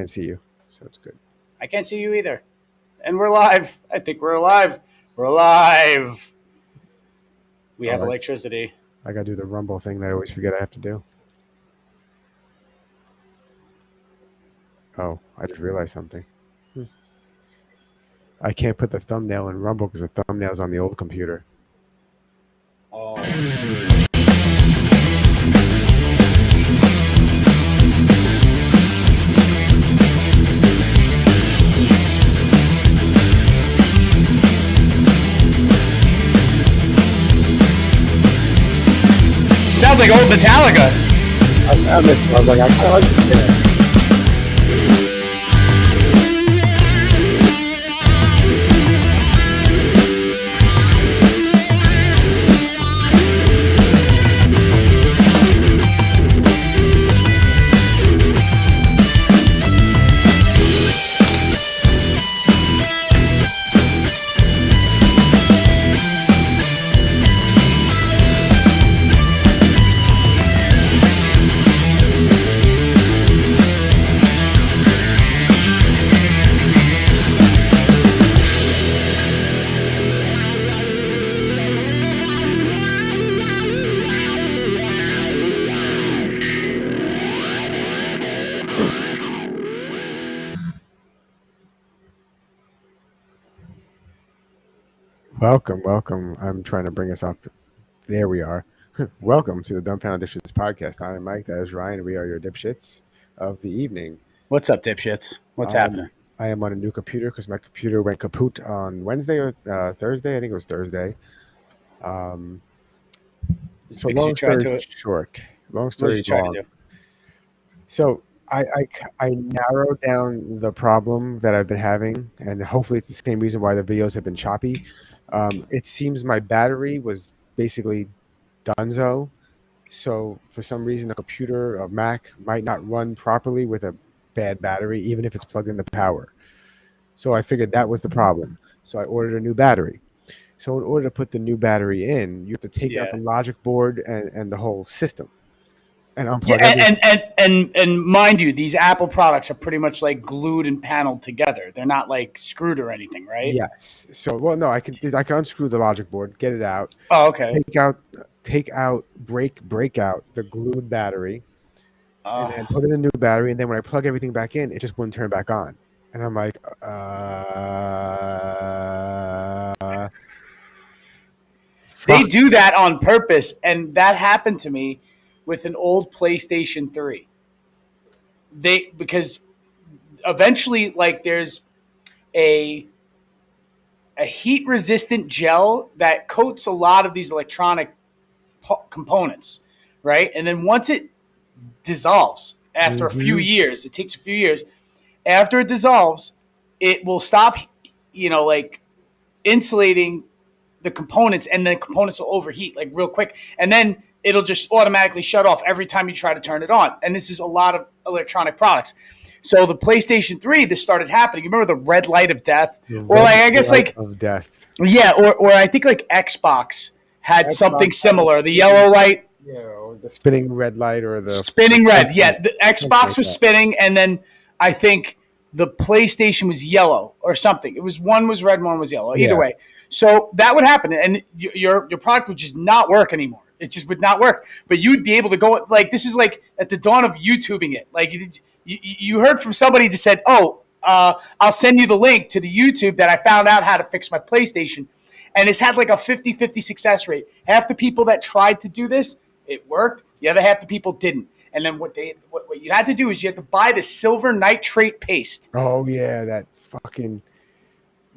can't see you, so it's good. I can't see you either. And we're live. I think we're alive. We're alive. We have electricity. I got to do the Rumble thing that I always forget I have to do. Oh, I just realized something. I can't put the thumbnail in Rumble because the thumbnail's on the old computer. Oh, shit. Sounds like old Metallica. I found this. I was like, I kind of like this. Welcome. I'm trying to bring us up. There we are. Welcome to the Dumbfounded D podcast. I'm Mike. That is Ryan. We are your dipshits of the evening. What's up, dipshits? What's happening? I am on a new computer because my computer went kaput on Wednesday or Thursday. I think it was Thursday. So long story short. Long story long. So I narrowed down the problem that I've been having, and hopefully it's the same reason why the videos have been choppy. It seems my battery was basically donezo. So for some reason, a computer, a Mac, might not run properly with a bad battery, even if it's plugged into power. So I figured that was the problem. So I ordered a new battery. So in order to put the new battery in, you have to take out the logic board and the whole system. And unplug and mind you, these Apple products are pretty much like glued and paneled together. They're not like screwed or anything, right? Yes. So, well, no, I can unscrew the logic board, get it out. Oh, okay. Break out the glued battery, and then put in a new battery. And then when I plug everything back in, it just wouldn't turn back on. And I'm like, They do that on purpose, and that happened to me with an old PlayStation 3. Because eventually, like, there's a heat resistant gel that coats a lot of these electronic components, right? And then once it dissolves after a few years, it takes a few years. After it dissolves, it will stop, like insulating the components, and the components will overheat like real quick, and then it'll just automatically shut off every time you try to turn it on. And this is a lot of electronic products. So the PlayStation 3, this started happening. You remember the red light of death? Or like, I guess like of death. Yeah, or I think like Xbox had something similar. The yellow light. Yeah, or the spinning red light, or the spinning red. Yeah, the Xbox was spinning, and then I think the PlayStation was yellow or something. It was one was red, one was yellow. Either way. So that would happen, and your product would just not work anymore. It just would not work. But you'd be able to go, like, this is like at the dawn of YouTubing it. Like, you heard from somebody that said, I'll send you the link to the YouTube that I found out how to fix my PlayStation. And it's had like a 50-50 success rate. Half the people that tried to do this, it worked. The other half the people didn't. And then what you had to do is you had to buy the silver nitrate paste. Oh, yeah, that fucking...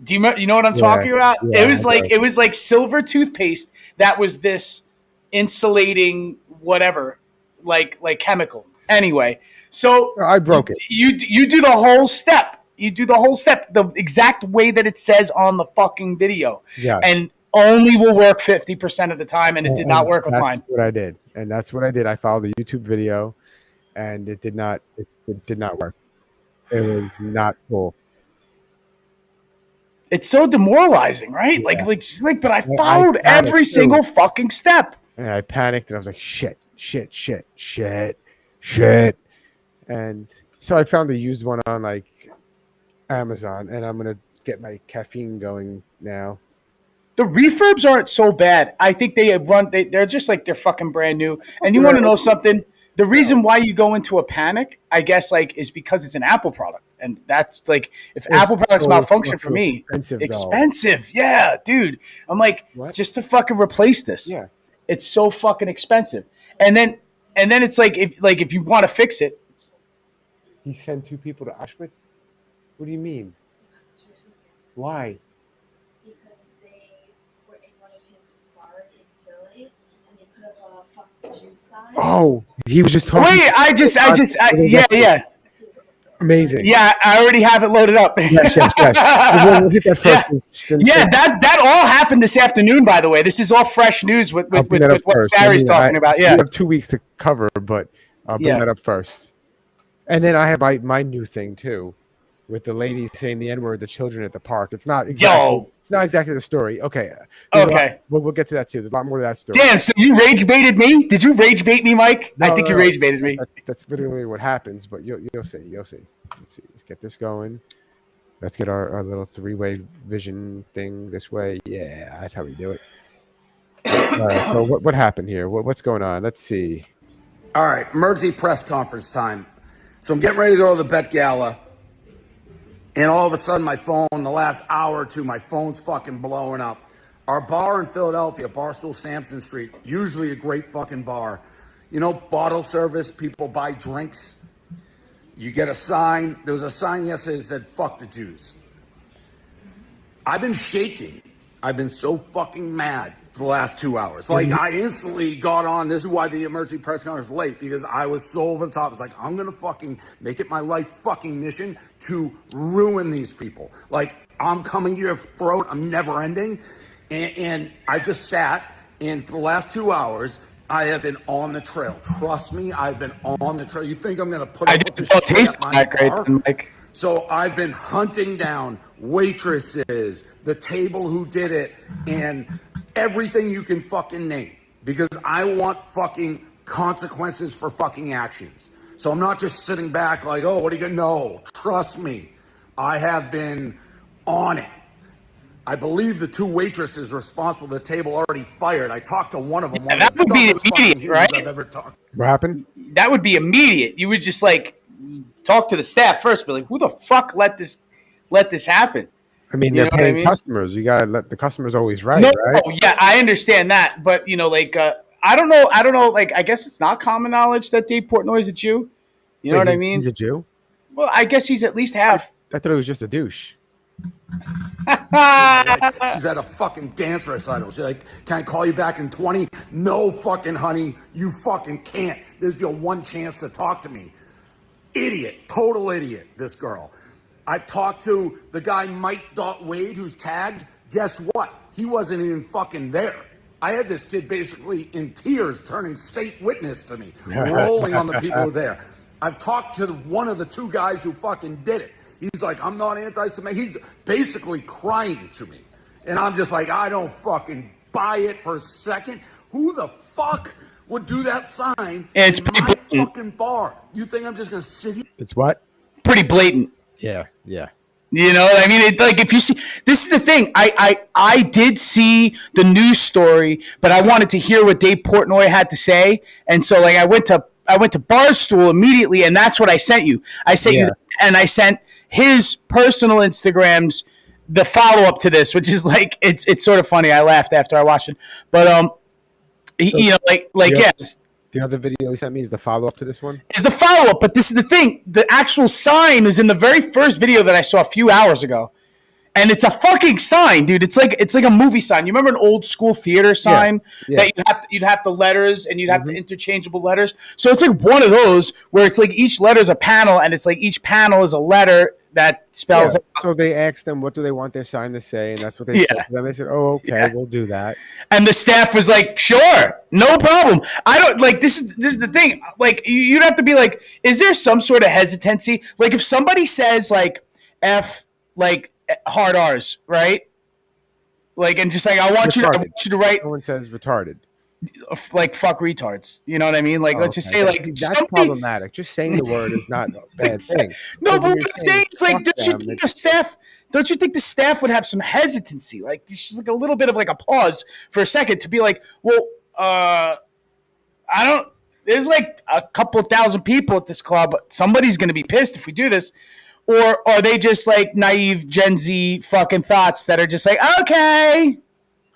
Do you know what I'm talking about? Yeah, it was like silver toothpaste that was this insulating whatever, like chemical. Anyway, so I broke it. You do the whole step. You do the whole step the exact way that it says on the fucking video. Yeah. And only will work 50% of the time, and it did not work with mine. That's what I did. And that's what I did. I followed the YouTube video, and it did not work. It was not cool. It's so demoralizing, right? Yeah. Like, but I followed every single fucking step. And I panicked, and I was like, shit. And So I found a used one on like Amazon, and I'm gonna get my caffeine going now. The refurbs aren't so bad. I think they're just like they're fucking brand new. And you want to know something? The reason why you go into a panic, I guess, like, is because it's an Apple product. And that's like, if Apple products malfunction for me, expensive. Yeah, dude. I'm like, what? Just to fucking replace this. Yeah. It's so fucking expensive. And then it's like if you want to fix it. He sent 2 people to Auschwitz? What do you mean? Why? Oh, he was just talking. Wait, yeah. Amazing. Yeah, I already have it loaded up. Yes. We'll hit that first. Yeah, that all happened this afternoon, by the way. This is all fresh news with what Gary's talking about. Yeah. We have 2 weeks to cover, but I'll bring that up first. And then I have my new thing, too, with the lady saying the N-word to children at the park. It's not exactly the story. Okay. We'll get to that, too. There's a lot more to that story. Damn, so you rage baited me? Did you rage bait me, Mike? No, I think you rage baited me. That's literally what happens, but you'll see. Let's see. Get this going. Let's get our little 3-way vision thing this way. Yeah, that's how we do it. All right, so what happened here? What's going on? Let's see. All right, emergency press conference time. So I'm getting ready to go to the Met Gala. And all of a sudden, my phone, the last hour or two, my phone's fucking blowing up. Our bar in Philadelphia, Barstool Sampson Street, usually a great fucking bar. You know, bottle service, people buy drinks. You get a sign. There was a sign yesterday that said, fuck the Jews. I've been shaking. I've been so fucking mad for the last 2 hours. Like, I instantly got on. This is why the emergency press conference was late, because I was so over the top. It's like, I'm going to fucking make it my life fucking mission to ruin these people. Like, I'm coming to your throat. I'm never ending. And I just sat, and for the last 2 hours, I have been on the trail. Trust me, I've been on the trail. You think I'm going to put up with this shit at my bar? So I've been hunting down waitresses, the table who did it, and everything you can fucking name, because I want fucking consequences for fucking actions. So I'm not just sitting back like, oh, what are you gonna know? Trust me, I have been on it. I believe the 2 waitresses responsible for the table already fired. I talked to one of them. That would be immediate, right? I've ever talked. What happened? That would be immediate. You would just like talk to the staff first, be like, who the fuck let this happen? I mean, they're paying customers. You gotta let the customers always right, right? Oh, yeah, I understand that, but you know, like, I don't know. Like, I guess it's not common knowledge that Dave Portnoy is a Jew. You know what I mean? He's a Jew. Well, I guess he's at least half. I thought he was just a douche. She's at a fucking dance recital. She's like, can I call you back in 20? No fucking honey, you fucking can't. This is your one chance to talk to me. Idiot, total idiot, this girl. I talked to the guy Mike Wade who's tagged. Guess what? He wasn't even fucking there. I had this kid basically in tears turning state witness to me, rolling on the people who were there. I've talked to one of the 2 guys who fucking did it. He's like, I'm not anti-Semitic. He's basically crying to me. And I'm just like, I don't fucking buy it for a second. Who the fuck would do that sign it's in my fucking bar? You think I'm just going to sit here? It's what? Pretty blatant. Yeah. You know what I mean? Like, if you see, this is the thing. I did see the news story, but I wanted to hear what Dave Portnoy had to say. And so, like, I went to Barstool immediately, and that's what I sent you. I sent you, and I sent his personal Instagrams, the follow up to this, which is like, it's sort of funny. I laughed after I watched it, but you know, the other video he sent me is the follow up to this one. Is the follow up, but this is the thing: the actual sign is in the very first video that I saw a few hours ago, and it's a fucking sign, dude. It's like a movie sign. You remember an old school theater sign that you'd have the letters and you'd have the interchangeable letters. So it's like one of those where it's like each letter is a panel, and it's like each panel is a letter that spells it. So they asked them, what do they want their sign to say? And that's what they said to them. They said, oh, okay, we'll do that. And the staff was like, sure, no problem. I don't like, this is the thing. Like, you'd have to be like, is there some sort of hesitancy? Like, if somebody says like F, like hard R's, right? Like, and just like, I want you to write. Someone says retarded. like fuck retards. You know what I mean? Like, let's just say like that's problematic. Just saying the word is not a bad thing. No, but what I'm saying is like, don't you think the staff would have some hesitancy? Like, just like a little bit of like a pause for a second to be like, well, I don't. There's like a couple thousand people at this club. Somebody's going to be pissed if we do this. Or are they just like naive Gen Z fucking thoughts that are just like, okay?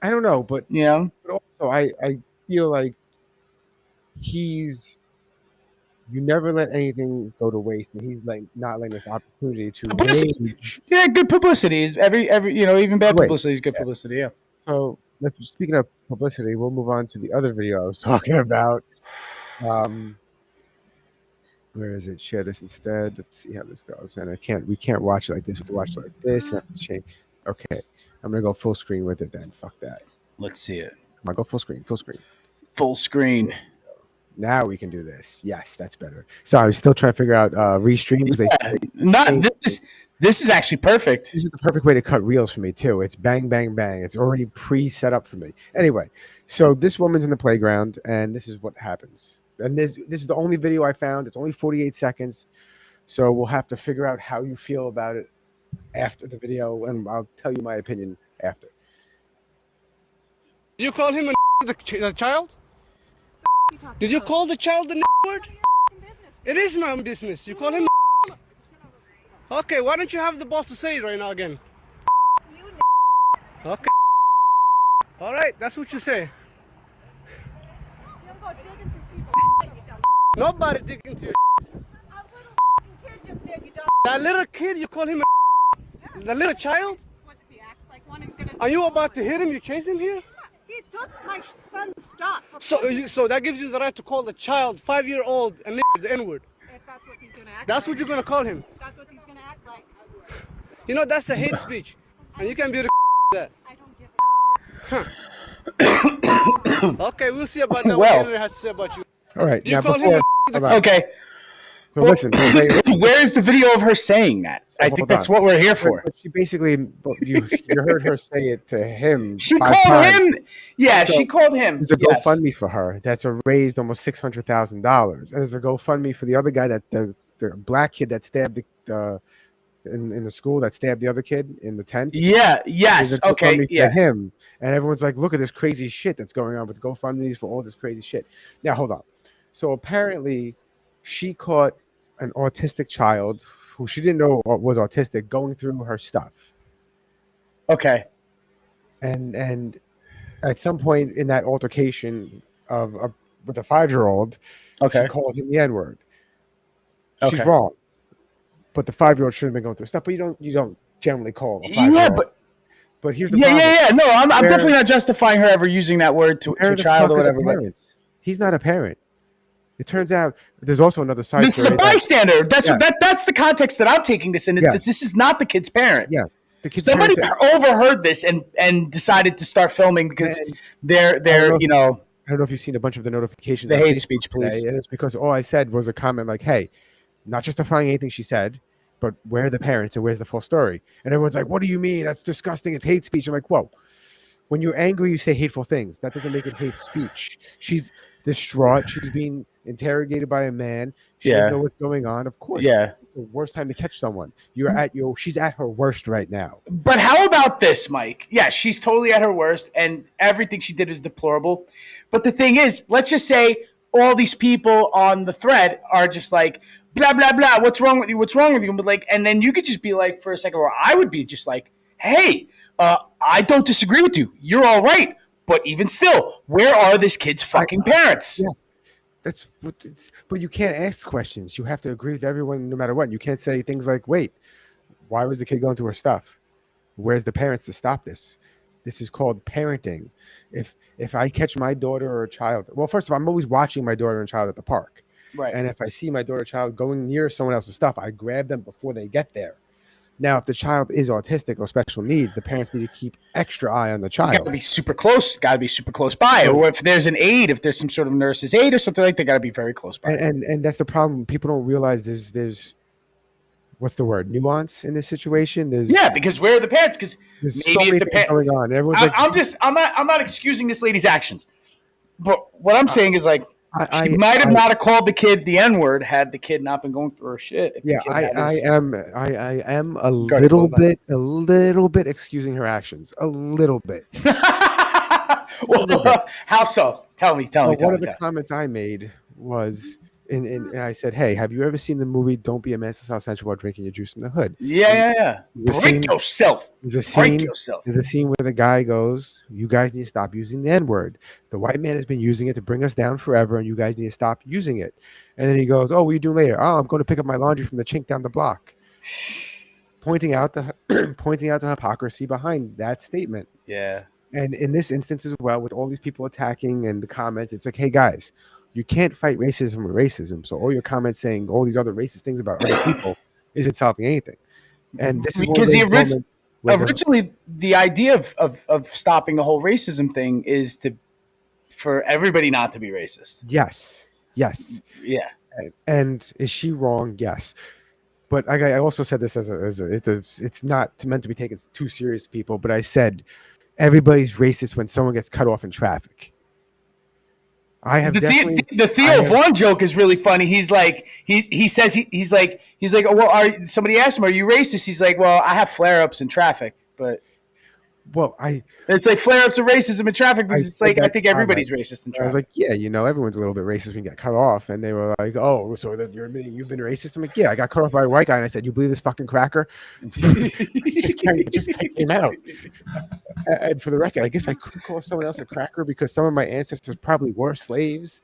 I don't know, but yeah. But also, I feel like you never let anything go to waste, and he's like not letting this opportunity to rage. Yeah, good publicity is every even bad publicity is good publicity. Yeah. So speaking of publicity, we'll move on to the other video I was talking about. Where is it? Share this instead. Let's see how this goes. And we can't watch it like this. We have to watch it like this. And have to change. Okay. I'm going to go full screen with it then. Fuck that. Let's see it. Come on, go full screen. Full screen. Now we can do this. Yes, that's better. So I was still trying to figure out restream. This is actually perfect. This is the perfect way to cut reels for me too. It's bang, bang, bang. It's already pre-set up for me. Anyway, so this woman's in the playground, and this is what happens. And this is the only video I found. It's only 48 seconds. So we'll have to figure out how you feel about it after the video, and I'll tell you my opinion after. Did you call him the child? Did you call the child the word? It is my own business. You call him Okay, why don't you have the boss to say it right now again? Okay. Alright, that's what you say. Nobody digging to you. That little kid, you call him the little child? Are you about to hit him? You chase him here? He took my son's stuff. So that gives you the right to call the child 5-year-old and the N-word. If that's what he's gonna act That's what you're gonna call him. That's what he's gonna act like. You know, that's a hate speech. And you can be the that. I don't give Okay, we'll see about that. What the internet has to say about you. All right. Do you call him Okay. So listen. Where is the video of her saying that? I think that's what we're here for. But she basically, you heard her say it to him. She called him. Yeah, she called him. There's a GoFundMe for her that's raised almost $600,000, and there's a GoFundMe for the other guy, that the black kid that stabbed in the school, that stabbed the other kid in the tent. Yeah. Yes. Okay. Yeah. For him, and everyone's like, look at this crazy shit that's going on with GoFundMe's for all this crazy shit. Now hold on. So apparently, she caught an autistic child who she didn't know was autistic going through her stuff. Okay. And at some point in that altercation with a 5-year-old, she called him the N-word. She's wrong, but the 5-year-old shouldn't have been going through stuff. But you don't generally call a 5-year-old. Yeah, but here's the problem. Yeah. No, I'm definitely not justifying her ever using that word to a child or whatever. He's not a parent. It turns out there's also another side. This is a bystander. That's the context that I'm taking this in. Yes. This is not the kid's parent. Yes. Somebody overheard this and decided to start filming because they're I don't know if you've seen a bunch of the notifications. The hate speech, please. And it's because all I said was a comment like, hey, not justifying anything she said, but where are the parents and where's the full story? And everyone's like, what do you mean? That's disgusting. It's hate speech. I'm like, whoa. When you're angry, you say hateful things. That doesn't make it hate speech. She's distraught. She's being interrogated by a man. She doesn't know what's going on. Of course. Yeah. It's the worst time to catch someone. She's at her worst right now. But how about this, Mike? Yeah, she's totally at her worst, and everything she did is deplorable. But the thing is, let's just say all these people on the thread are just like, blah, blah, blah. What's wrong with you? What's wrong with you? But like, and then you could just be like, for a second, or I would be just like, hey, I don't disagree with you. You're all right. But even still, where are this kid's fucking parents? Yeah. But you can't ask questions. You have to agree with everyone no matter what. You can't say things like, wait, why was the kid going through her stuff? Where's the parents to stop this? This is called parenting. If I catch my daughter or a child, well, first of all, I'm always watching my daughter and child at the park. Right. And if I see my daughter or child going near someone else's stuff, I grab them before they get there. Now, if the child is autistic or special needs, the parents need to keep extra eye on the child. Got to be super close. Got to be super close by. Or if there's an aide, if there's some sort of nurse's aide or something like that, got to be very close by. And that's the problem. People don't realize there's what's the word? Nuance in this situation. Because where are the parents? Because maybe so many things going on. Everyone's I'm not excusing this lady's actions. But what I'm saying is like she might have not have called the kid the N-word had the kid not been going through her shit. Yeah, I am a little bit excusing her actions. A little bit. Well, how so? Tell me. One of the comments I made was, and I said, "Hey, have you ever seen the movie Don't Be a Menace to South Central while drinking your juice in the hood?" Yeah. Break yourself. There's a scene where the guy goes, "You guys need to stop using the N-word. The white man has been using it to bring us down forever, and you guys need to stop using it." And then he goes, "Oh, what are you doing later?" "Oh, I'm going to pick up my laundry from the chink down the block." Pointing out the hypocrisy behind that statement. Yeah. And in this instance as well, with all these people attacking and the comments, it's like, hey guys, you can't fight racism with racism. So all your comments saying all these other racist things about other people isn't solving anything. And this is because originally the idea of stopping the whole racism thing is for everybody not to be racist. Yes. Yeah. And is she wrong? Yes. But I also said this it's not meant to be taken too serious, people. But I said everybody's racist when someone gets cut off in traffic. I have the Theo Vaughn joke is really funny. He's like he says he's like oh, well, somebody asked him, "Are you racist?" He's like, "Well, I have flare-ups in traffic, but." Well, it's like flare-ups of racism in traffic because it's like I think everybody's racist in traffic. I was like, yeah, everyone's a little bit racist when you get cut off, and they were like, oh, so that you're admitting you've been racist? I'm like, yeah, I got cut off by a white guy, and I said, you believe this fucking cracker? It just came out. And for the record, I guess I could call someone else a cracker because some of my ancestors probably were slaves.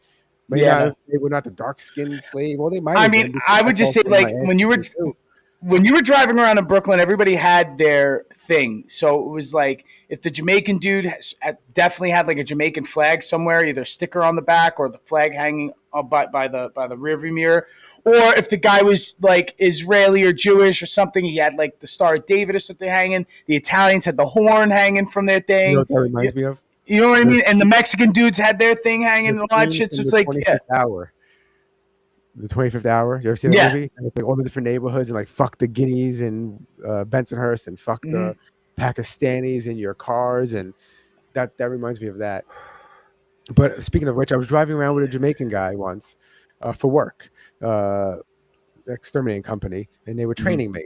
But they were not the dark-skinned slave. Well, they might. I mean, I would just say like when you were driving around in Brooklyn, everybody had their thing. So it was like if the Jamaican dude definitely had like a Jamaican flag somewhere, either a sticker on the back or the flag hanging by the rearview mirror, or if the guy was like Israeli or Jewish or something, he had like the Star of David or something hanging. The Italians had the horn hanging from their thing. You know what that reminds me of? You know what I mean? And the Mexican dudes had their thing hanging and all that shit. So it's like, hour. The 25th Hour. You ever seen that movie? And it's like all the different neighborhoods and like fuck the Guineas and Bensonhurst and fuck the Pakistanis in your cars, and that reminds me of that. But speaking of which, I was driving around with a Jamaican guy once for work, exterminating company, and they were training me.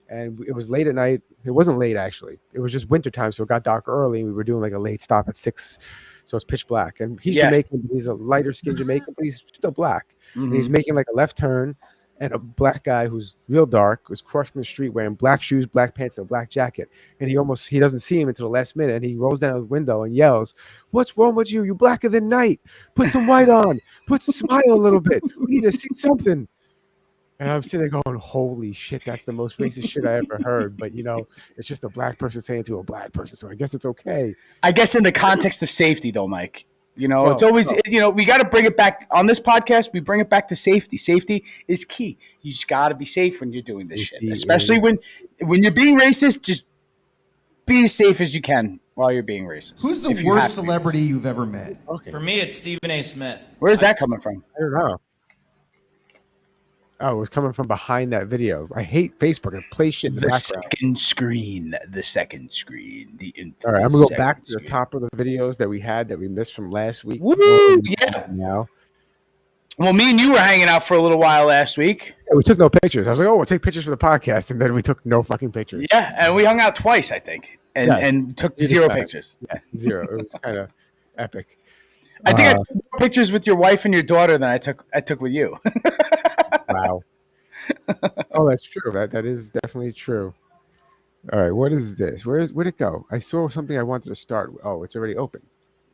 And it was late at night. It wasn't late actually. It was just wintertime, so it got dark early. We were doing like a late stop at 6, so it's pitch black. And he's Jamaican, but he's a lighter skinned Jamaican, but he's still black. And he's making like a left turn, and a black guy who's real dark was crossing the street wearing black shoes, black pants, and a black jacket. And he doesn't see him until the last minute, and he rolls down his window and yells, "What's wrong with you? You're blacker than night. Put some white on. Smile a little bit. We need to see something." And I'm sitting there going, holy shit, that's the most racist shit I ever heard. But, it's just a black person saying to a black person, so I guess it's okay. I guess in the context of safety, though, Mike. It's always, we got to bring it back on this podcast. We bring it back to safety. Safety is key. You just got to be safe when you're doing this shit, especially when you're being racist. Just be as safe as you can while you're being racist. Who's the worst celebrity you've ever met? Okay. For me, it's Stephen A. Smith. Where's that coming from? I don't know. Oh, it was coming from behind that video. I hate Facebook. It plays shit in the background. The second screen. All right, I'm going to go back to the top of the videos that we had that we missed from last week. Woo! Yeah. Now. Well, me and you were hanging out for a little while last week. Yeah, we took no pictures. I was like, oh, we'll take pictures for the podcast. And then we took no fucking pictures. Yeah, and we hung out twice, I think. And took zero pictures. Yeah, zero. It was kind of epic. I think I took more pictures with your wife and your daughter than I took with you. Wow. Oh, that's true. That is definitely true. All right, what is this? Where'd it go? I saw something I wanted to start. Oh, it's already open.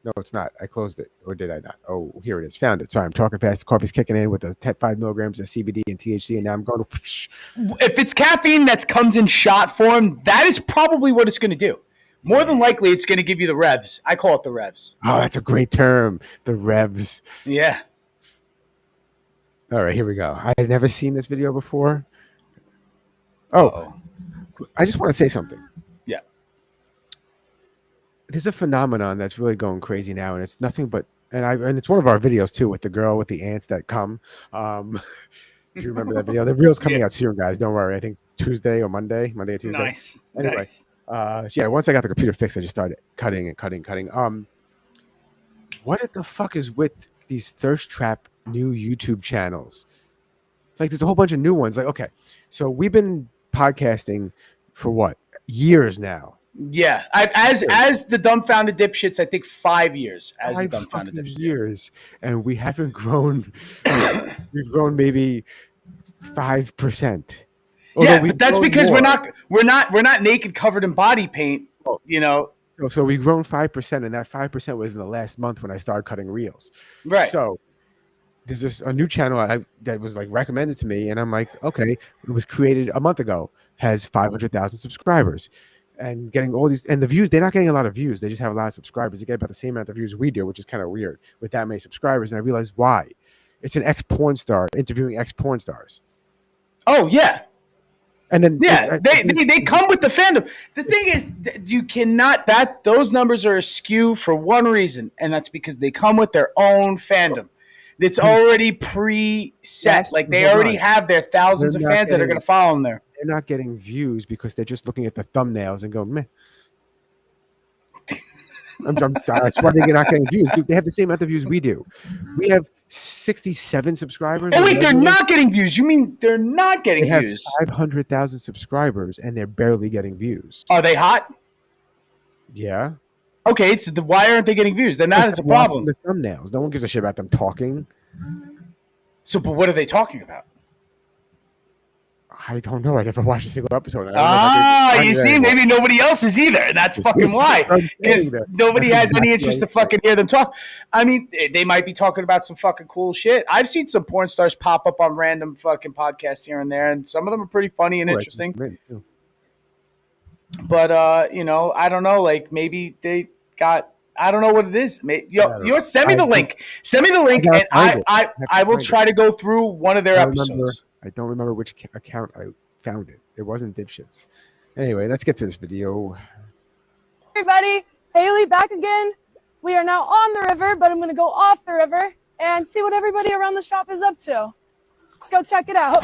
No, it's not. I closed it, or did I not? Oh, here it is. Found it. Sorry, I'm talking fast. The coffee's kicking in with the 5 milligrams of CBD and THC, and now I'm going to. If it's caffeine that comes in shot form, that is probably what it's going to do. More than likely, it's going to give you the revs. I call it the revs. Oh, that's a great term. The revs. Yeah. All right, here we go. I had never seen this video before. Oh, I just want to say something. Yeah. There's a phenomenon that's really going crazy now, and it's nothing but, and it's one of our videos too, with the girl with the ants that come. If you remember that video, the reel's coming out soon, guys. Don't worry. I think Tuesday or Monday or Tuesday. Nice. Anyway, once I got the computer fixed, I just started cutting. what the fuck is with these thirst trap new YouTube channels? Like, there's a whole bunch of new ones. Like, okay, so we've been podcasting for what, years now? Yeah, as the dumbfounded dipshits, I think 5 years as the 5 dumbfounded fucking dipshits. years, and we haven't grown. We've grown maybe 5%. Yeah, but that's because we're not naked, covered in body paint. You know. So we've grown 5%, and that 5% was in the last month when I started cutting reels. Right. So there's a new channel that was like recommended to me, and I'm like, okay, it was created a month ago, has 500,000 subscribers, and getting all these, and the views, they're not getting a lot of views. They just have a lot of subscribers. They get about the same amount of views we do, which is kind of weird with that many subscribers. And I realized why. It's an ex-porn star interviewing ex-porn stars. Oh yeah. And then they come with the fandom. The thing is, you cannot those numbers are askew for one reason, and that's because they come with their own fandom. It's already preset. Like they already have their thousands of fans that are going to follow them there. They're not getting views because they're just looking at the thumbnails and going, meh. I'm sorry. That's why they're not getting views. Dude, they have the same amount of views we do. We have 67 subscribers. Oh wait, they're not getting views. You mean they're not getting views? 500,000 subscribers and they're barely getting views. Are they hot? Yeah. Okay, why aren't they getting views? Then that is a problem. The thumbnails. No one gives a shit about them talking. So, but what are they talking about? I don't know. I never watched a single episode. You see, maybe nobody else is either, and that's fucking why. Because nobody has any interest to fucking hear them talk. I mean, they might be talking about some fucking cool shit. I've seen some porn stars pop up on random fucking podcasts here and there, and some of them are pretty funny and interesting. But I don't know. Like maybe they got. I don't know what it is. Maybe, send me the link. Send me the link, and I will try to go through one of their episodes. I don't remember which account I found it. It wasn't Dipshits. Anyway, let's get to this video. Everybody, Haley back again. We are now on the river, but I'm going to go off the river and see what everybody around the shop is up to. Let's go check it out.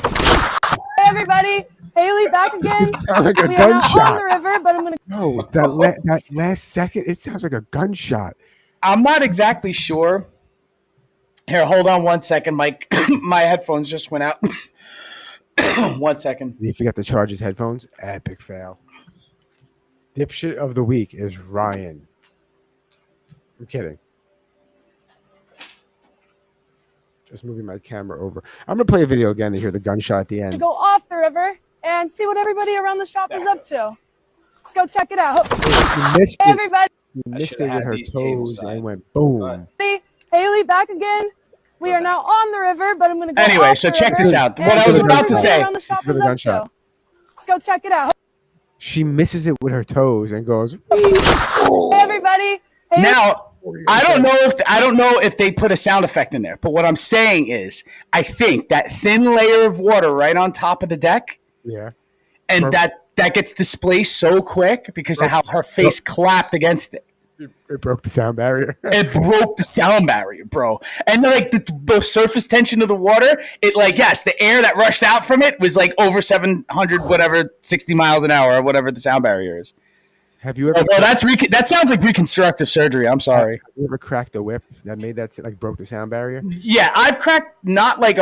Hey everybody, Haley back again. Like a we gunshot. are now on the river, but I'm going to... No, that last second, it sounds like a gunshot. I'm not exactly sure. Here, hold on 1 second, Mike. My headphones just went out. 1 second. Did he forget to charge his headphones? Epic fail. Dipshit of the week is Ryan. I'm kidding. Just moving my camera over. I'm going to play a video again to hear the gunshot at the end. Go off the river and see what everybody around the shop is up to. Let's go check it out. You missed hey everybody. You missed it with her toes and went boom. Haley back again. We are now on the river, but I'm going to go Anyway, off so the check river this out. What I was about to say. For the gunshot. Let's go check it out. She misses it with her toes and goes. Hey everybody. Haley. Now, I don't know if they put a sound effect in there, but what I'm saying is, I think that thin layer of water right on top of the deck. Yeah. And that gets displaced so quick because of how her face clapped against it. It broke the sound barrier. It broke the sound barrier, bro. And like the surface tension of the water, the air that rushed out from it was like over 700, 60 miles an hour, or whatever the sound barrier is. Have you ever? That sounds like reconstructive surgery. I'm sorry. Have you ever cracked a whip that made that broke the sound barrier? Yeah, I've cracked not like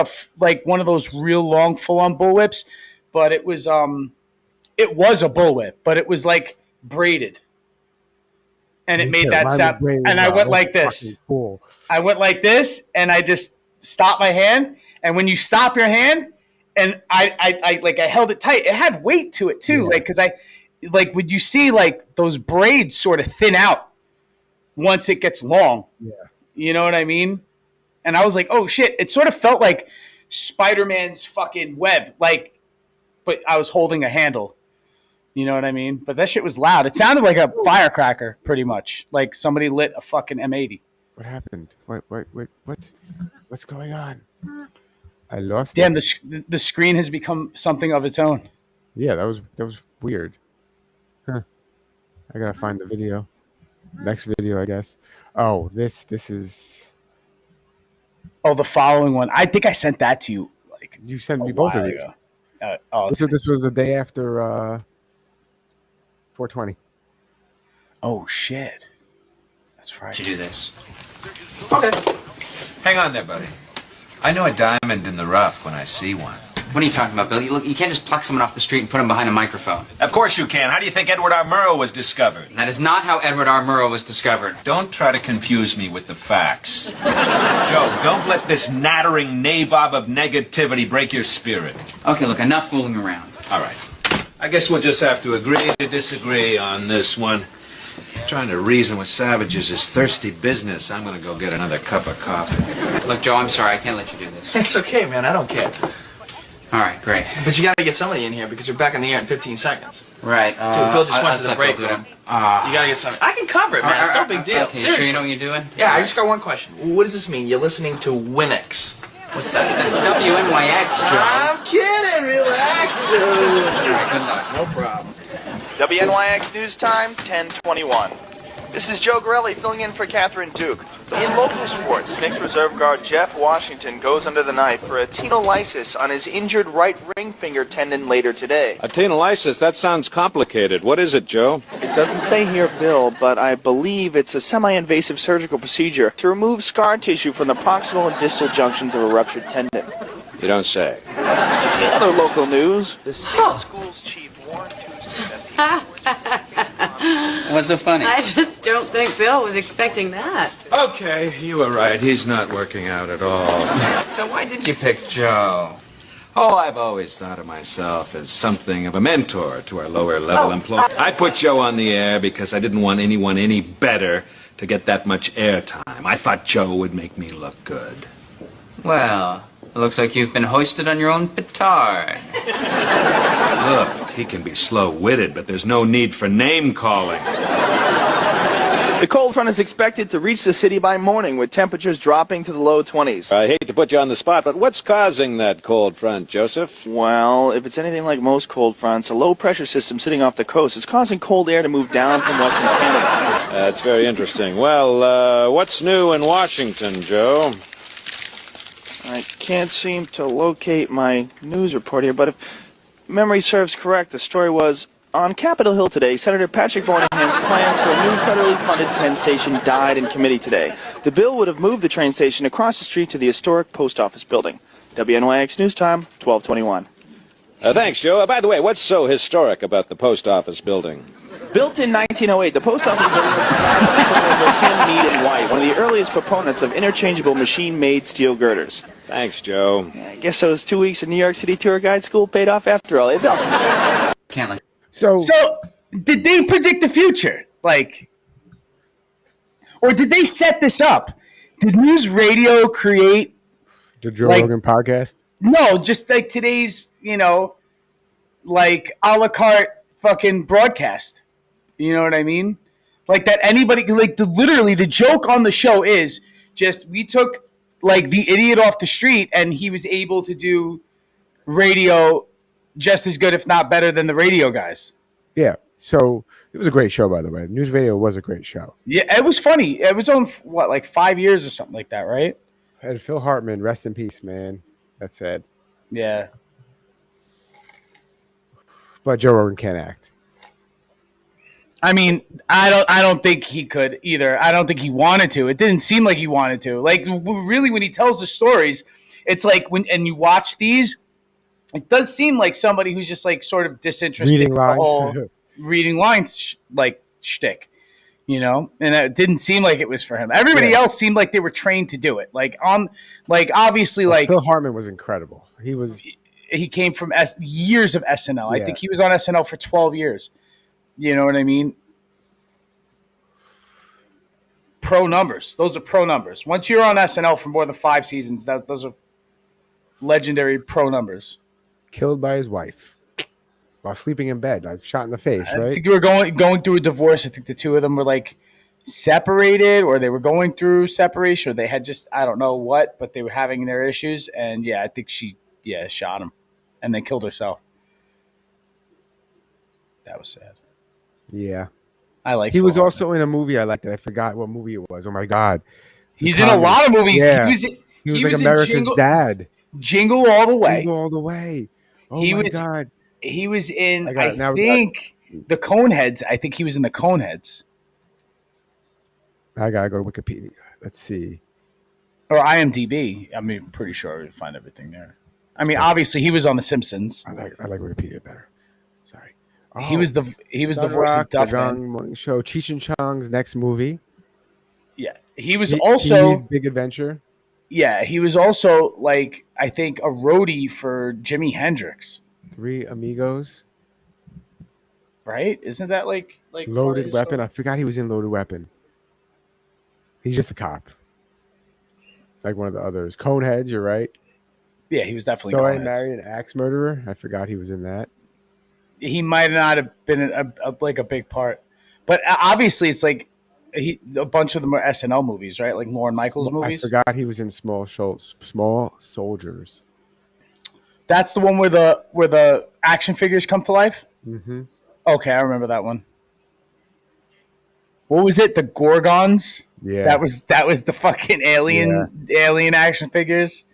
one of those real long full on bull whips, but it was a bullwhip, but it was like braided. And it made that sound. And I went like this. Cool. I went like this, and I just stopped my hand. And when you stop your hand, and I held it tight, it had weight to it too. Yeah. When you see those braids sort of thin out once it gets long. Yeah. You know what I mean? And I was like, oh shit! It sort of felt like Spider-Man's fucking web, but I was holding a handle. You know what I mean? But that shit was loud. It sounded like a firecracker, pretty much. Like somebody lit a fucking M80. What happened? What's going on? I lost Damn, it. the screen has become something of its own. Yeah, that was weird. Huh. I gotta find the video. Next video, I guess. Oh, this is... Oh, the following one. I think I sent that to you. You sent me both of these. This was the day after... 420. Oh shit! That's right. To do this. Okay. Hang on there, buddy. I know a diamond in the rough when I see one. What are you talking about, Bill? You can't just pluck someone off the street and put him behind a microphone. Of course you can. How do you think Edward R. Murrow was discovered? That is not how Edward R. Murrow was discovered. Don't try to confuse me with the facts. Joe, don't let this nattering nabob of negativity break your spirit. Okay, look, enough fooling around. All right. I guess we'll just have to agree to disagree on this one. Trying to reason with savages is thirsty business. I'm going to go get another cup of coffee. Look, Joe, I'm sorry. I can't let you do this. It's okay, man. I don't care. All right, great. But you gotta get somebody in here because we're back on the air in 15 seconds. Right. Dude, Bill just went to the break room. room. You gotta get somebody. I can cover it, man. It's no big deal. Okay, Seriously. sure you know what you're doing? Yeah, I just got one question. What does this mean? You're listening to Winx. What's that? That's WNYX, Joe. I'm kidding. Relax, dude. All right, good luck. No problem. WNYX News Time, 10:21. This is Joe Grelli filling in for Catherine Duke. In local sports, Knicks reserve guard Jeff Washington goes under the knife for a tenolysis on his injured right ring finger tendon later today. A tenolysis? That sounds complicated. What is it, Joe? It doesn't say here, Bill, but I believe it's a semi-invasive surgical procedure to remove scar tissue from the proximal and distal junctions of a ruptured tendon. You don't say. In other local news, the state schools chief warned Tuesday that What's so funny? I just don't think Bill was expecting that. Okay, you were right. He's not working out at all. So why did you pick Joe? Oh, I've always thought of myself as something of a mentor to our lower-level employees. I put Joe on the air because I didn't want anyone any better to get that much airtime. I thought Joe would make me look good. Well, it looks like you've been hoisted on your own petard. Look, he can be slow-witted, but there's no need for name-calling. the cold front is expected to reach the city by morning, with temperatures dropping to the low 20s. I hate to put you on the spot, but what's causing that cold front, Joseph? Well, if it's anything like most cold fronts, a low-pressure system sitting off the coast is causing cold air to move down from western Canada. That's very interesting. Well, what's new in Washington, Joe? I can't seem to locate my news report here, but if memory serves correct, the story was, on Capitol Hill today, Senator Patrick Moynihan's plans for a new federally funded Penn station died in committee today. The bill would have moved the train station across the street to the historic post office building. WNYX News Time, 12:21. Thanks, Joe. By the way, what's so historic about the post office building? Built in 1908, the post office building was designed by Ken Mead and White, one of the earliest proponents of interchangeable machine-made steel girders. Thanks, Joe. I guess those 2 weeks in New York City tour guide school paid off after all. Can't let. So did they predict the future? Like, or did they set this up? Did News Radio create the Joe Rogan podcast? No, just like today's, like a la carte fucking broadcast. You know what I mean? Like that anybody, like literally the joke on the show is just we took like the idiot off the street and he was able to do radio just as good, if not better, than the radio guys. Yeah. So it was a great show, by the way. News Radio was a great show. Yeah, it was funny. It was on, like 5 years or something like that, right? And Phil Hartman, rest in peace, man. That's sad. Yeah. But Joe Rogan can't act. I mean, I don't think he could either. I don't think he wanted to. It didn't seem like he wanted to. Like, really, when he tells the stories, it's like and you watch these, it does seem like somebody who's just like sort of disinterested in the whole reading lines like shtick, and it didn't seem like it was for him. Everybody else seemed like they were trained to do it. Obviously, Phil Hartman was incredible. He came from years of SNL. I think he was on SNL for 12 years. You know what I mean? Pro numbers. Those are pro numbers. Once you're on SNL for more than 5 seasons, those are legendary pro numbers. Killed by his wife while sleeping in bed, like shot in the face, right? I think they were going through a divorce. I think the two of them were like separated, or they were going through separation, or they had just, I don't know what, but they were having their issues. And I think she shot him and then killed herself. That was sad. Yeah. I like. He was also in a movie I liked. I forgot what movie it was. Oh my God. He's in a lot of movies. Yeah. He was like America's Dad. Jingle All the Way. Jingle All the Way. Oh my God. He was in, I think, the Coneheads. I think he was in the Coneheads. I gotta go to Wikipedia. Let's see. Or IMDb. I mean, pretty sure we'd find everything there. I mean, obviously he was on The Simpsons. I like Wikipedia better. Sorry. He was the voice of Duffman. Morning Show. Cheech and Chong's next movie. Yeah, he was also Big Adventure. Yeah, he was also like I think a roadie for Jimi Hendrix. Three Amigos. Right? Isn't that like Loaded Weapon? I forgot he was in Loaded Weapon. He's just a cop. Like one of the others. Coneheads, you're right. Yeah, he was definitely. So I Married an Axe Murderer. I forgot he was in that. He might not have been a big part, but obviously it's like a bunch of them are SNL movies, right? Like Lorne Michaels movies. I forgot he was in Small Soldiers. That's the one where the action figures come to life. Mm-hmm. Okay, I remember that one. What was it? The Gorgons. Yeah, that was the fucking alien action figures.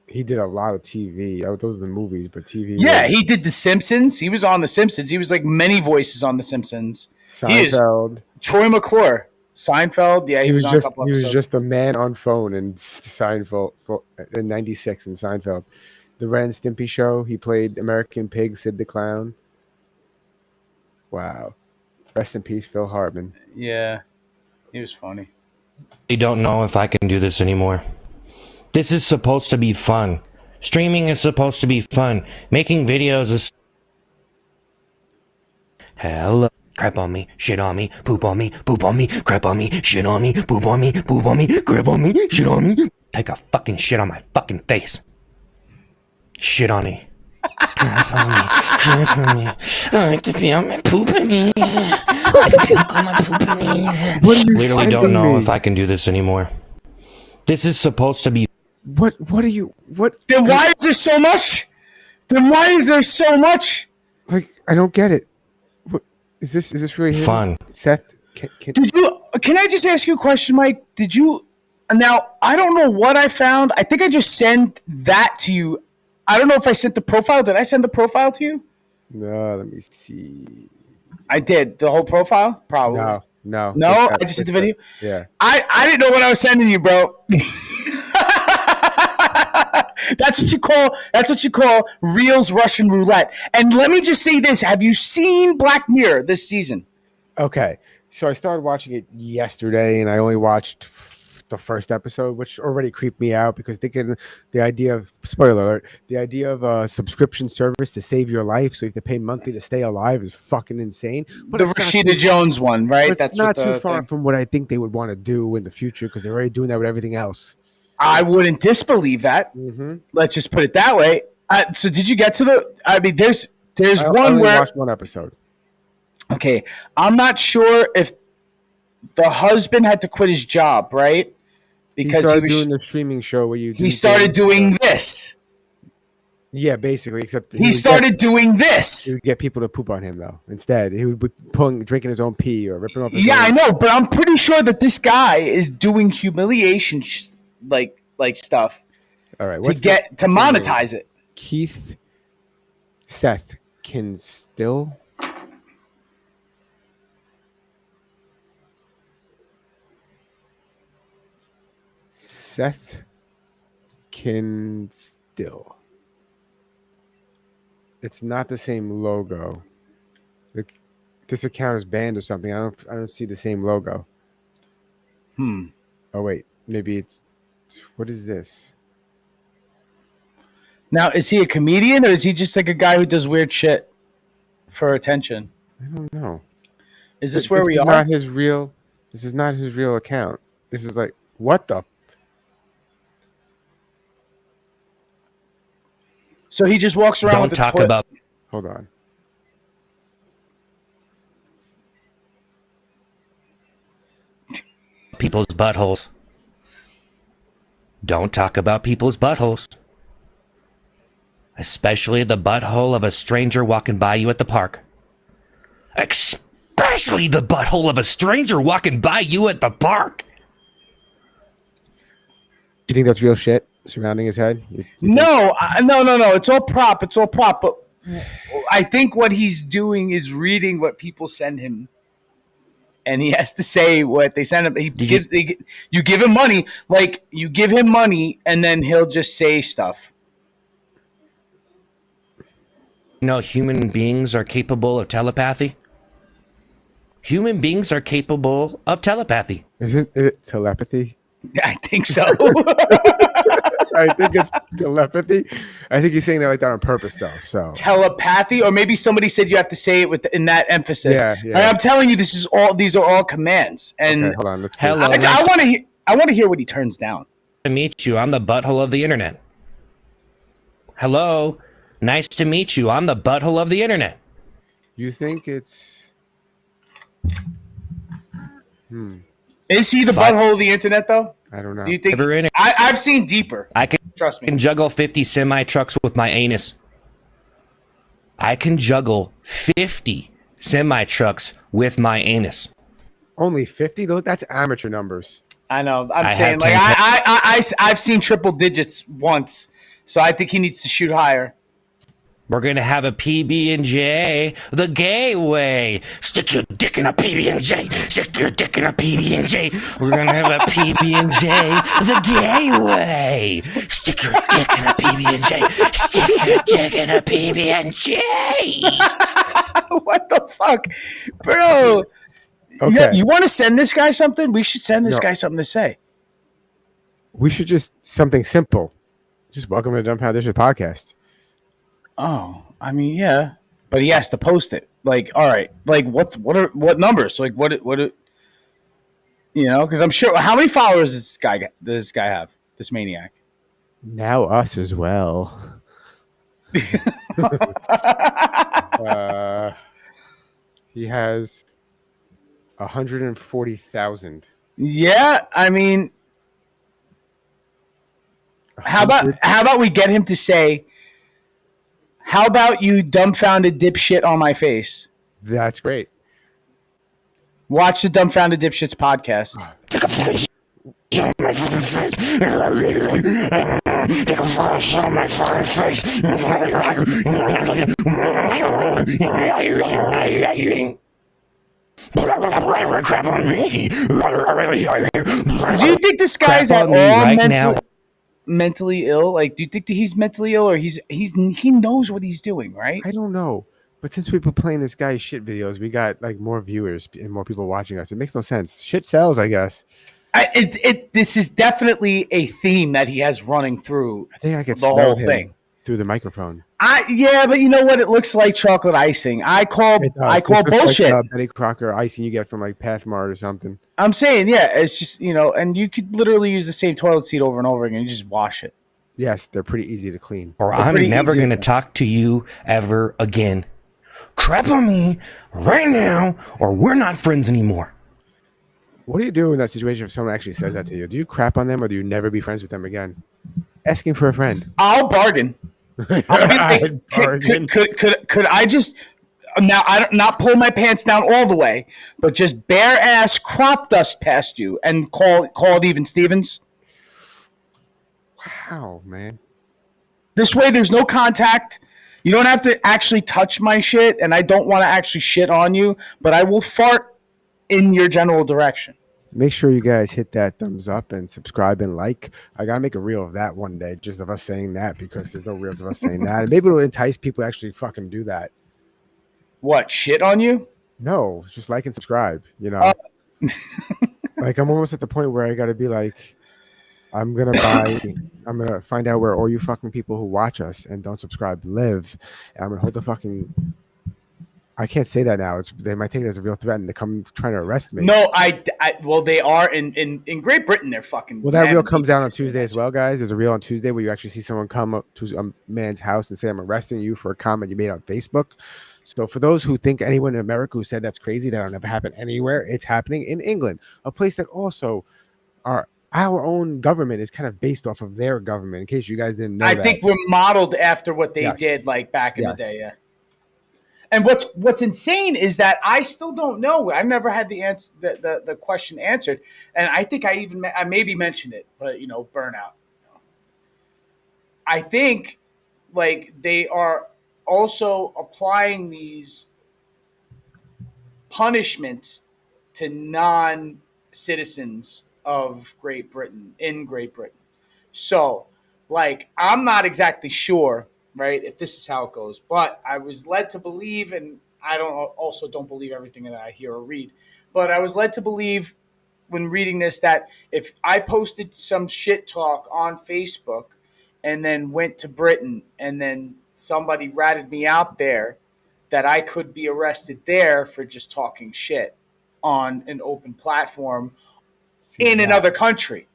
He did a lot of TV. Those are the movies, but TV. Yeah, he did The Simpsons. He was on The Simpsons. He was like many voices on The Simpsons. Seinfeld. Troy McClure. Seinfeld. Yeah, he was on a couple episodes. He was just a man on phone in Seinfeld in '96 in Seinfeld. The Ren and Stimpy Show. He played American Pig, Sid the Clown. Wow. Rest in peace, Phil Hartman. Yeah, he was funny. I don't know if I can do this anymore. This is supposed to be fun. Streaming is supposed to be fun. Making videos is... Hello. Crap on me, shit on me, poop on me, crap on me, shit on me, poop on me, crap on me, shit on me. Take a fucking shit on my fucking face. Shit on me. Crap on me. I like to pee on my poopity. I like to puke on my poopity. Literally don't know if I can do this anymore. This is supposed to be... What are you... What? Then why is there so much? Like, I don't get it. What is this really him? Fun? Seth, can I just ask you a question, Mike? Did you... Now, I don't know what I found. I think I just sent that to you. I don't know if I sent the profile. Did I send the profile to you? No, let me see. I did. The whole profile? Probably. No. I just did the video? Yeah. I didn't know what I was sending you, bro. That's what you call Reels Russian roulette. And let me just say this. Have you seen Black Mirror this season? Okay. So I started watching it yesterday and I only watched the first episode, which already creeped me out because thinking the idea of a subscription service to save your life, so you have to pay monthly to stay alive, is fucking insane. But the Rashida Jones one, right? That's not too far from what I think they would want to do in the future because they're already doing that with everything else. I wouldn't disbelieve that. Mm-hmm. Let's just put it that way. So did you get to the? I mean, there's one where I watched one episode. Okay, I'm not sure if the husband had to quit his job, right? Because he was doing the streaming show where he started doing this. Yeah, basically, except he started doing this. He would get people to poop on him though. Instead, he would be drinking his own pee or ripping off his own. I know, but I'm pretty sure that this guy is doing humiliation like stuff. All right, to monetize it. Keith Seth Kinstill. Seth Kinstill. It's not the same logo. This account is banned or something. I don't see the same logo. Oh wait, maybe it's. What is this? Now, is he a comedian or is he just like a guy who does weird shit for attention? I don't know. Is this where we are? This is not his real account. This is like, what the? So he just walks around with the Don't talk about... Hold on. People's buttholes. Don't talk about people's buttholes. Especially the butthole of a stranger walking by you at the park. Especially the butthole of a stranger walking by you at the park. You think that's real shit surrounding his head? No. It's all prop. But I think what he's doing is reading what people send him. and he has to say what they send him. You give him money, like you give him money, and then he'll just say stuff. You know, human beings are capable of telepathy. Human beings are capable of telepathy. Isn't it telepathy? I think so. I think it's telepathy. I think he's saying that like that on purpose, though. So telepathy, or maybe somebody said you have to say it in that emphasis. Yeah. Like, I'm telling you, these are all commands. And okay, hold on. Let's see. Hello, I want to hear what he turns down. To meet you. I'm the butthole of the internet. Hello, nice to meet you. I'm the butthole of the internet. You think it's? Is he the butthole of the internet, though? I don't know. Do you think? I've seen deeper. Trust me. I can juggle 50 semi trucks with my anus. I can juggle 50 semi trucks with my anus. Only 50? That's amateur numbers. I know. I'm saying, like, I've seen triple digits once, so I think he needs to shoot higher. We're gonna have a PB&J the gay way. Stick your dick in a PB&J. Stick your dick in a PB&J. We're gonna have a PB&J the gay way. Stick your dick in a PB&J. Stick your dick in a PB&J. What the fuck, bro? Okay. You want to send this guy something? We should send this guy something to say. We should just something simple. Just welcome to the Dumbfounded D podcast. Oh, I mean, yeah, but he has to post it. Like, all right, like what numbers? Like, what? You know, because I'm sure. How many followers does this guy have? This maniac. Now us as well. He has 140,000. Yeah, I mean, how about we get him to say, "How about you dumbfounded dipshit on my face?" That's great. Watch the Dumbfounded Dipshits podcast. Do you think this guy's at all mentally ill? Like, do you think that he's mentally ill, or he knows what he's doing, right? I don't know. But since we've been playing this guy's shit videos, we got like more viewers and more people watching us. It makes no sense. Shit sells, I guess. This is definitely a theme that he has running through. I think I could the whole thing through the microphone. Yeah, but you know what? It looks like chocolate icing. I call bullshit. Like, Betty Crocker icing you get from like Pathmart or something. I'm saying, yeah, it's just, you know, and you could literally use the same toilet seat over and over again. You just wash it. Yes, they're pretty easy to clean. Or I'm never going to talk to you ever again. Crap on me right now, or we're not friends anymore. What do you do in that situation if someone actually says that to you? Do you crap on them, or do you never be friends with them again? Asking for a friend. I'll bargain. Could I just now not pull my pants down all the way, but just bare ass crop dust past you and call it even Stevens? Wow, man. This way, there's no contact. You don't have to actually touch my shit, and I don't want to actually shit on you, but I will fart in your general direction. Make sure you guys hit that thumbs up and subscribe and like. I gotta make a reel of that one day, just of us saying that, because there's no reels of us saying that. And maybe it'll entice people to actually fucking do that. What, shit on you? No, just like and subscribe. You know, like I'm almost at the point where I gotta be like, I'm gonna find out where all you fucking people who watch us and don't subscribe live, and I'm gonna hold the fucking. I can't say that now. They might take it as a real threat and they come trying to arrest me. No, well, they are in Great Britain. They're fucking. Well, that reel comes out on Tuesday as well, guys. There's a reel on Tuesday where you actually see someone come up to a man's house and say, "I'm arresting you for a comment you made on Facebook." So for those who think anyone in America who said that's crazy, that'll never happen anywhere, it's happening in England, a place that also our own government is kind of based off of their government. In case you guys didn't know, I think we're modeled after what they did, like back in the day. Yeah. And what's insane is that I still don't know. I've never had the answer, the question answered, and I think I maybe mentioned it, but you know, burnout. I think like they are also applying these punishments to non-citizens of Great Britain in Great Britain. So, like, I'm not exactly sure, right, if this is how it goes, but I was led to believe, and I don't believe everything that I hear or read, but I was led to believe when reading this that if I posted some shit talk on Facebook and then went to Britain and then somebody ratted me out there, that I could be arrested there for just talking shit on an open platform another country.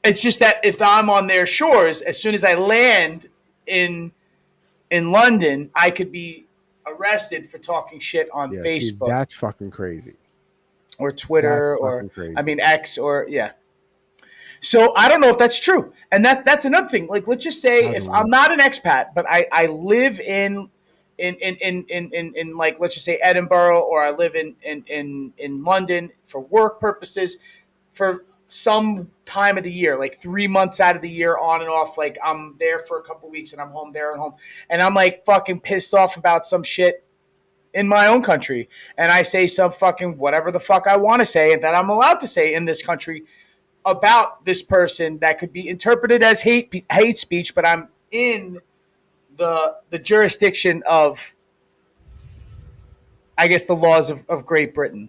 It's just that if I'm on their shores, as soon as I land in London, I could be arrested for talking shit on Facebook. See, that's fucking crazy. Or Twitter, or X, or So I don't know if that's true, and that's another thing. Like, let's just say if I'm not an expat, but I live in like, let's just say Edinburgh, or I live in London for work purposes for some time of the year, like 3 months out of the year, on and off. Like, I'm there for a couple weeks and I'm home there and home, and I'm like fucking pissed off about some shit in my own country, and I say some fucking whatever the fuck I want to say and that I'm allowed to say in this country about this person that could be interpreted as hate speech, but I'm in the jurisdiction of, I guess, the laws of Great Britain.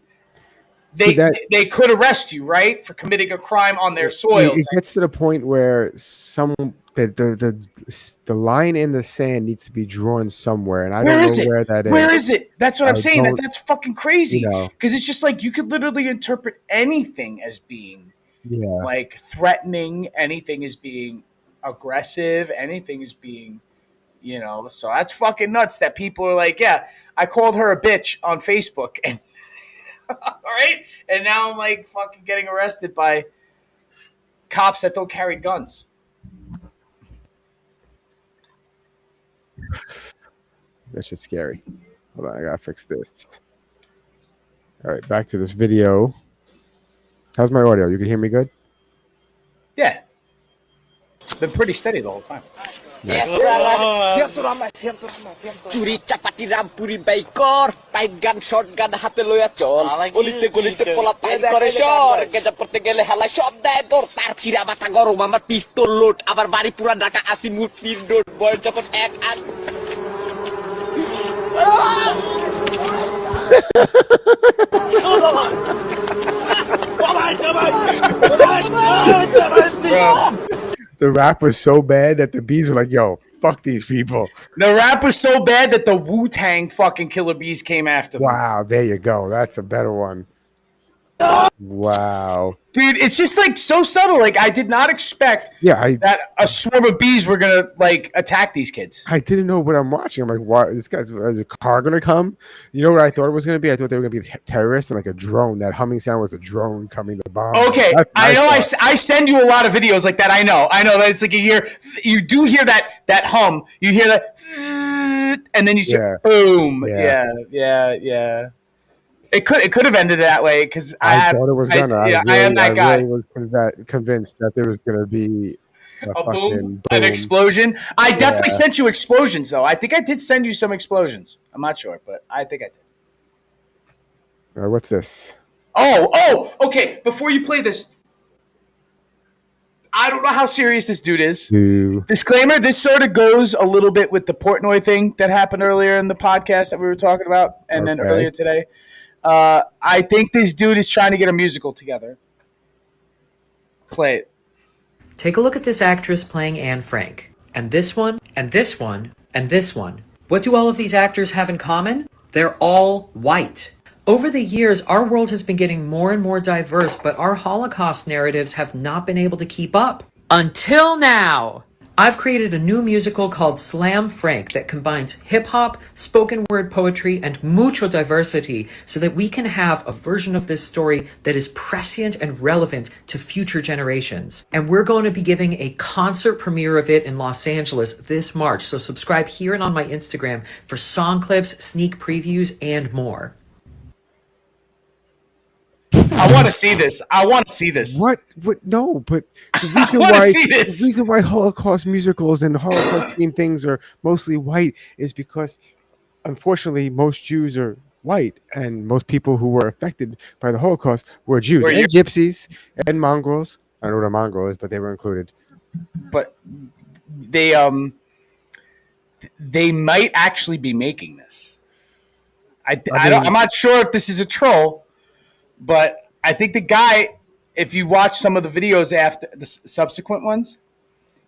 They could arrest you, right, for committing a crime on their soil. It gets to the point where the line in the sand needs to be drawn somewhere, and I don't know where that is. Where is it? That's what I'm saying. That's fucking crazy. Because it's just like you could literally interpret anything as being like threatening, anything as being aggressive, anything as being, so that's fucking nuts that people are like, yeah, I called her a bitch on Facebook, and all right, and now I'm like fucking getting arrested by cops that don't carry guns. That shit's scary. Hold on, I gotta fix this. All right, back to this video. How's my audio? You can hear me good? Yeah. Been pretty steady the whole time. Yes, curi cepat dirampuri baikor, pain gun shotgun hati lo ya col, ulite gulite pola pain koresor, kita pertegele hala shot dai dor tar cira mata goro mama pistol load, abar bari pura daka asin mutin dor boy cokot ek an. The rap was so bad that the bees were like, yo, fuck these people. The rap was so bad that the Wu-Tang fucking Killer Bees came after them. Wow, there you go. That's a better one. Wow. Dude, it's just like so subtle. Like, I did not expect that a swarm of bees were going to like attack these kids. I didn't know what I'm watching. I'm like, what? Is a car going to come? You know what I thought it was going to be? I thought they were going to be terrorists and like a drone. That humming sound was a drone coming to bomb. Okay, I know. I send you a lot of videos like that. I know that it's like you do hear that hum. You hear that, and then you see boom. Yeah. It could have ended that way because I thought it was gonna. I am that guy. I really was convinced that there was gonna be a boom, an explosion. I definitely sent you explosions, though. I think I did send you some explosions. I'm not sure, but I think I did. All right, what's this? Oh, okay. Before you play this, I don't know how serious this dude is. Disclaimer: this sort of goes a little bit with the Portnoy thing that happened earlier in the podcast that we were talking about, and then earlier today. I think this dude is trying to get a musical together. Play it. Take a look at this actress playing Anne Frank. And this one, and this one, and this one. What do all of these actors have in common? They're all white. Over the years, our world has been getting more and more diverse, but our Holocaust narratives have not been able to keep up. Until now! I've created a new musical called Slam Frank that combines hip-hop, spoken word poetry, and mucho diversity so that we can have a version of this story that is prescient and relevant to future generations. And we're going to be giving a concert premiere of it in Los Angeles this March, so subscribe here and on my Instagram for song clips, sneak previews, and more. I want to see this. What? No, but the reason why Holocaust musicals and Holocaust themed things are mostly white is because, unfortunately, most Jews are white, and most people who were affected by the Holocaust were Jews Were and gypsies and mongrels. I don't know what a mongrel is, but they were included. But they might actually be making this. I'm not sure if this is a troll, but I think the guy, if you watch some of the videos after the subsequent ones,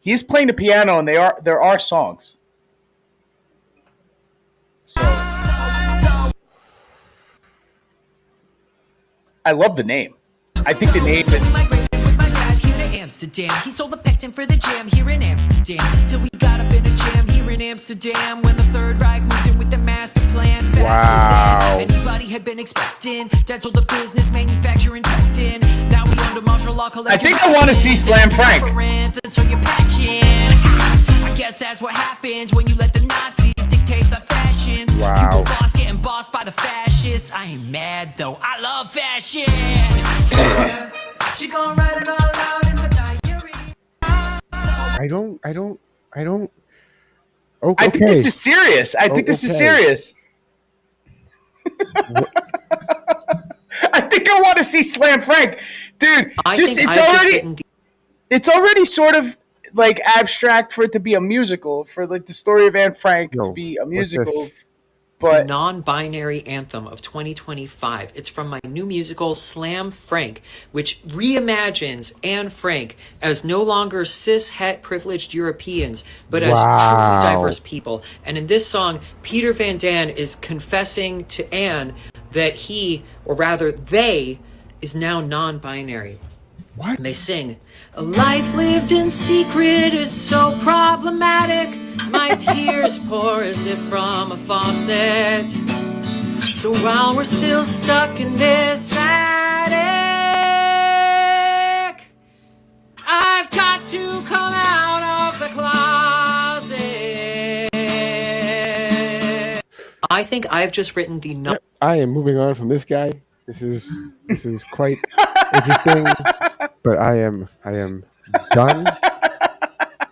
he's playing the piano, and there are songs. So I love the name. I think the name is. Amsterdam. He sold the pectin for the jam here in Amsterdam. Till we got up in a jam here in Amsterdam. When the Third Reich moved in with the master plan. Faster than anybody had been expecting. Dad sold the business, manufacturing, pectin. Now we under martial law. I think I want to see Slam Frank. So you're patching. I guess that's what happens when you let the Nazis dictate the fashions. Wow. You go boss getting bossed by the fascists. I ain't mad though. I love fashion. She gon' write it all out in her diary. I don't. I think this is serious. I think this is serious. I think I want to see Slam Frank, dude. It's already sort of like abstract for it to be a musical, for like the story of Anne Frank to be a musical. But non-binary anthem of 2025. It's from my new musical Slam Frank, which reimagines Anne Frank as no longer cis-het privileged Europeans, but as truly diverse people. And in this song, Peter Van Damme is confessing to Anne that he, or rather they, is now non-binary. What? And they sing, "A life lived in secret is so problematic. My tears pour as if from a faucet. So while we're still stuck in this attic, I've got to come out of the closet." I think I've just written the Yep, I am moving on from this guy. This is quite interesting, but I am done.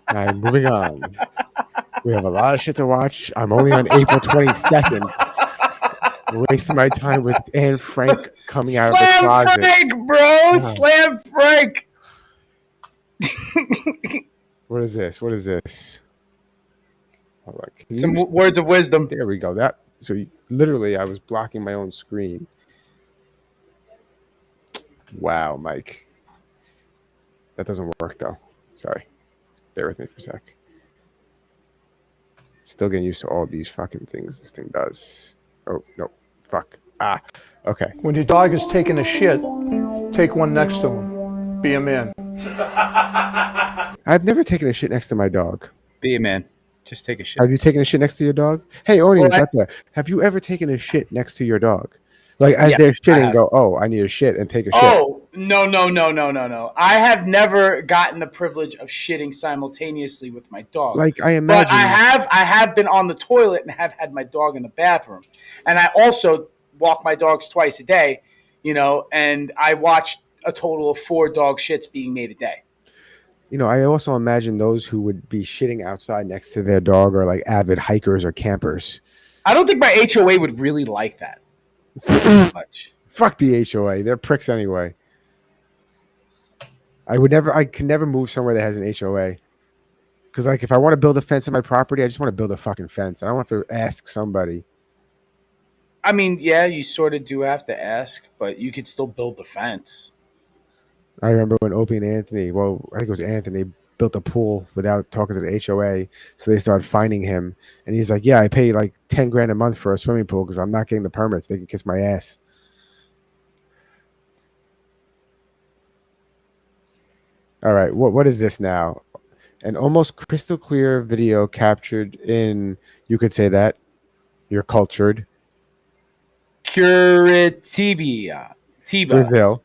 I'm moving on. We have a lot of shit to watch. I'm only on April 22nd. Wasting my time with Anne Frank coming out of the closet. Slam Frank, bro! Slam Frank! What is this? Hold on. Some words of wisdom. There we go. Literally, I was blocking my own screen. Wow, Mike. That doesn't work, though. Sorry. Bear with me for a sec. Still getting used to all these fucking things this thing does. Oh, no. Fuck. Okay. When your dog is taking a shit, take one next to him. Be a man. I've never taken a shit next to my dog. Be a man. Just take a shit. Have you taken a shit next to your dog? Hey, audience out there. Have you ever taken a shit next to your dog? Like, as they're shitting, go, "Oh, I need a shit," and take a shit. Oh, no. I have never gotten the privilege of shitting simultaneously with my dog. Like, I imagine. But I have been on the toilet and have had my dog in the bathroom. And I also walk my dogs twice a day, and I watched a total of 4 dog shits being made a day. I also imagine those who would be shitting outside next to their dog are like avid hikers or campers. I don't think my HOA would really like that. Much. Fuck the HOA. They're pricks anyway. I could never move somewhere that has an HOA. Because, like, if I want to build a fence on my property, I just want to build a fucking fence. I don't want to ask somebody. I mean, yeah, you sort of do have to ask, but you could still build the fence. I remember when Opie and Anthony, I think it was Anthony, built a pool without talking to the HOA. So they started finding him. And he's like, "Yeah, I pay like 10 grand a month for a swimming pool because I'm not getting the permits. They can kiss my ass." All right. What is this now? An almost crystal clear video captured in, you could say that, you're cultured, Curitiba, Brazil,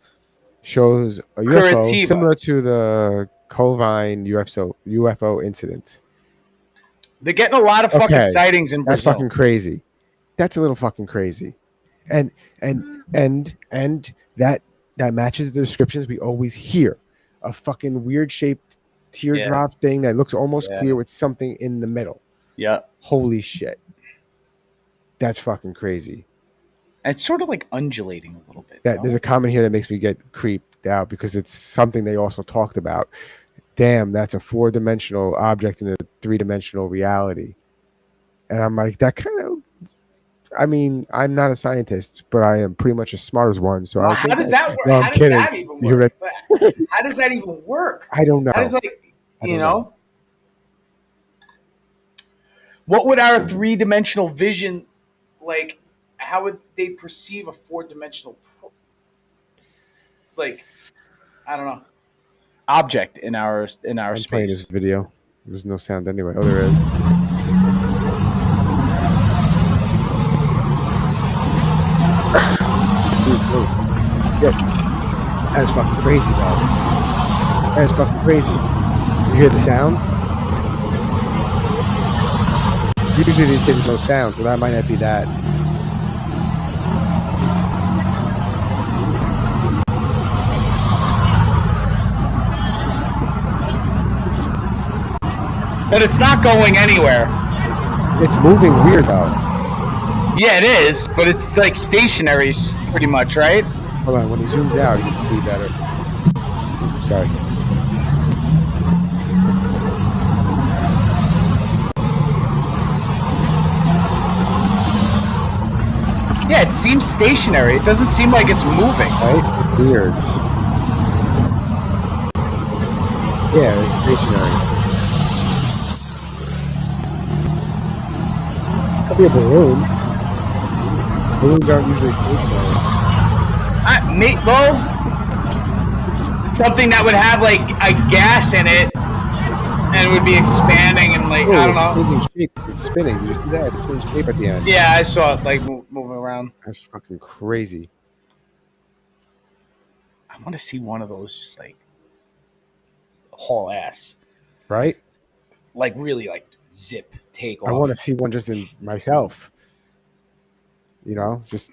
shows a UFO Curitiba. similar to the Colvine UFO incident. They're getting a lot of fucking sightings in That's Brazil. fucking crazy. That's a little fucking crazy. And that matches the descriptions we always hear. A fucking weird shaped teardrop thing that looks almost clear with something in the middle. Yeah. Holy shit. That's fucking crazy. And it's sort of like undulating a little bit. There's a comment here that makes me get creeped out because it's something they also talked about. Damn, that's a 4-dimensional object in a 3-dimensional reality. And I'm like, that kind of, I mean, I'm not a scientist, but I am pretty much as smart as one. So how does that work? No, how does that even work? How does that even work? I don't know. How does what would our 3-dimensional vision, like, how would they perceive a 4-dimensional, like, I don't know, object in our I'm space? playing this video. There's no sound anyway. Oh, there is. That's fucking crazy, dog. That's fucking crazy. You hear the sound? Usually these things no sound, so that might not be that. But it's not going anywhere. It's moving weird though. Yeah, it is, but it's like stationary pretty much, right? Hold on, when he zooms out, you can see better. Sorry. Yeah, it seems stationary. It doesn't seem like it's moving. Right? It's weird. Yeah, it's stationary. Could be a balloon. Balloons aren't usually stationary. Something that would have like a gas in it and would be expanding and like, I don't know. It's changing shape. It's spinning. Did you see that? It's changing shape at the end. Yeah, I saw it like moving around. That's fucking crazy. I want to see one of those just like haul ass. Right? Like really like zip, take off. I want to see one just in myself. You know, just.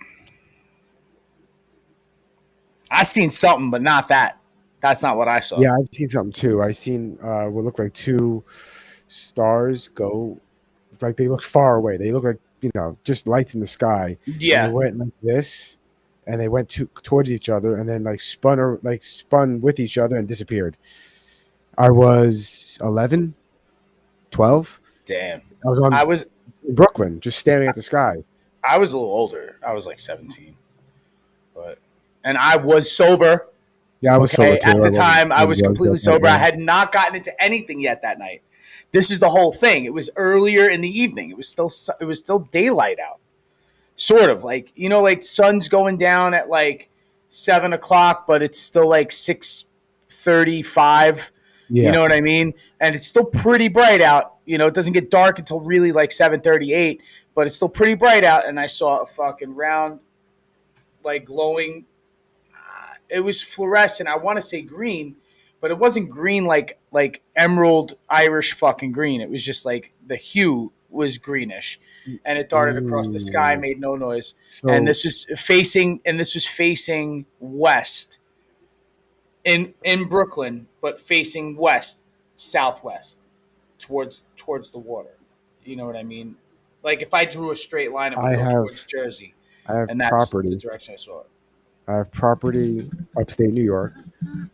I seen something, but not that. That's not what I saw. Yeah, I've seen something too. I seen what looked like 2 stars go, like they looked far away. They looked like, you know, just lights in the sky. Yeah. And they went like this, and they went towards each other, and then like spun with each other and disappeared. I was 11, 12. Damn. I was in Brooklyn, just staring at the sky. I was a little older. I was like 17, and I was sober. Yeah, I was sober too. At the time, I was completely sober. I had not gotten into anything yet that night. This is the whole thing. It was earlier in the evening. It was still daylight out, sort of like, you know, like sun's going down at like 7 o'clock, but it's still like 6:35. Yeah. You know what I mean? And it's still pretty bright out. You know, it doesn't get dark until really like 7:38, but it's still pretty bright out. And I saw a fucking round, like glowing. It was fluorescent. I want to say green, but it wasn't green like emerald Irish fucking green. It was just like the hue was greenish, and it darted across the sky, made no noise. And this was facing west in Brooklyn, but facing west, southwest, towards the water. You know what I mean? Like if I drew a straight line, it would go towards Jersey. And that's the direction I saw it. I have property upstate New York,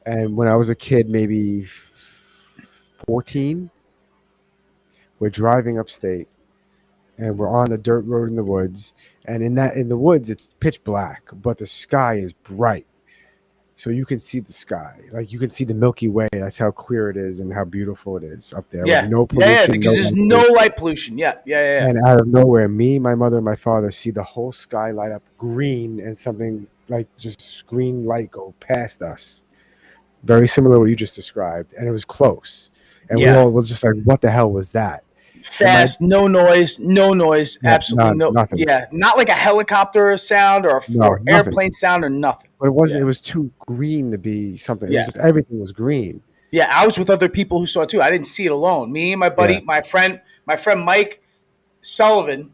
and when I was a kid, maybe 14, we're driving upstate, and we're on the dirt road in the woods, and in the woods it's pitch black, but the sky is bright, so you can see the sky, like you can see the Milky Way. That's how clear it is and how beautiful it is up there. Yeah, no pollution, because there's no light pollution. Yeah. And out of nowhere, me, my mother, and my father see the whole sky light up green, and something like just green light go past us, very similar to what you just described, and it was close, and we all was just like, what the hell was that? Fast, no noise, absolutely nothing. Yeah, not like a helicopter sound or airplane sound or nothing. But it wasn't. It was too green to be something. It was just, everything was green. Yeah, I was with other people who saw it too. I didn't see it alone. Me and my buddy, my friend Mike Sullivan,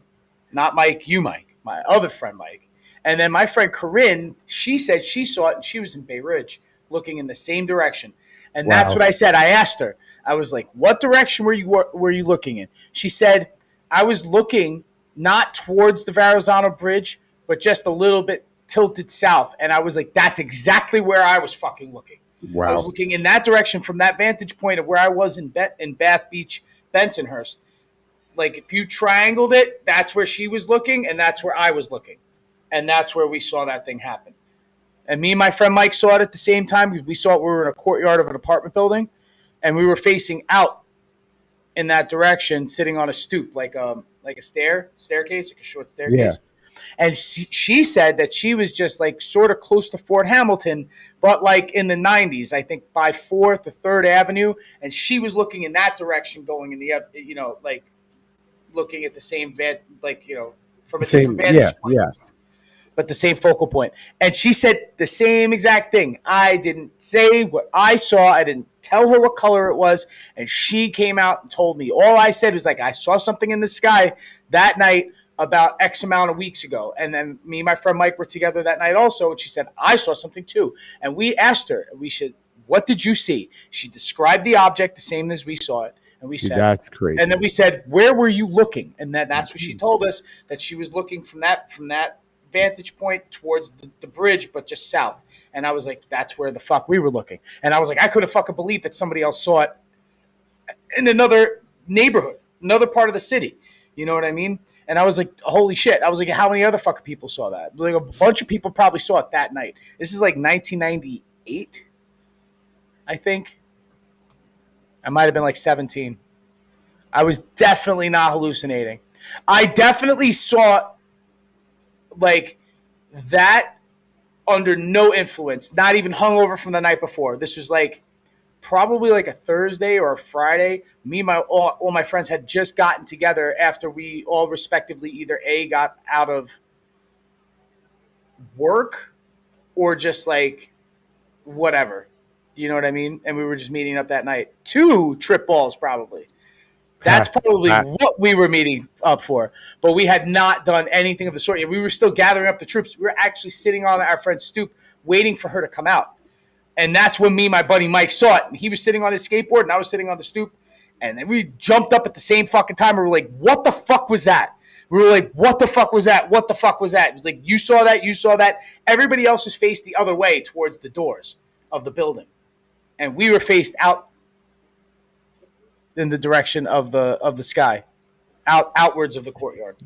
not Mike, Mike, my other friend Mike. And then my friend Corinne, she said she saw it, and she was in Bay Ridge looking in the same direction. And that's what I said. I asked her. I was like, what direction were you looking in? She said, I was looking not towards the Verrazano Bridge, but just a little bit tilted south. And I was like, that's exactly where I was fucking looking. Wow. I was looking in that direction from that vantage point of where I was in Bath Beach, Bensonhurst. Like, if you triangled it, that's where she was looking, and that's where I was looking. And that's where we saw that thing happen. And me and my friend Mike saw it at the same time. We saw it. We were in a courtyard of an apartment building, and we were facing out in that direction, sitting on a stoop, like a staircase, like a short staircase. Yeah. And she said that she was just like sort of close to Fort Hamilton, but like in the 90s, I think by 4th or 3rd Avenue. And she was looking in that direction, going in the other, like looking at the same from a different vantage point. Yes. But the same focal point. And she said the same exact thing. I didn't say what I saw. I didn't tell her what color it was. And she came out and told me. All I said was like, I saw something in the sky that night about X amount of weeks ago. And then me and my friend Mike were together that night also. And she said, I saw something too. And we asked her, what did you see? She described the object the same as we saw it. And we said, that's crazy. And then we said, where were you looking? And that's what she told us, that she was looking from that vantage point towards the bridge, but just south. And I was like, that's where the fuck we were looking. And I was like, I couldn't fucking believe that somebody else saw it in another neighborhood, another part of the city. You know what I mean? And I was like, holy shit. I was like, how many other fucking people saw that? Like, a bunch of people probably saw it that night. This is like 1998, I think. I might have been like 17. I was definitely not hallucinating. I definitely saw like that under no influence, not even hungover from the night before. This was like probably like a Thursday or a Friday. Me and all my friends had just gotten together after we all respectively either got out of work or just like whatever. You know what I mean? And we were just meeting up that night. 2 trip balls probably. That's probably what we were meeting up for. But we had not done anything of the sort. We were still gathering up the troops. We were actually sitting on our friend's stoop waiting for her to come out. And that's when me and my buddy Mike saw it. And he was sitting on his skateboard and I was sitting on the stoop. And then we jumped up at the same fucking time. And we were like, what the fuck was that? We were like, what the fuck was that? What the fuck was that? It was like, you saw that, you saw that. Everybody else was faced the other way towards the doors of the building. And we were faced out in the direction of the sky, outwards of the courtyard,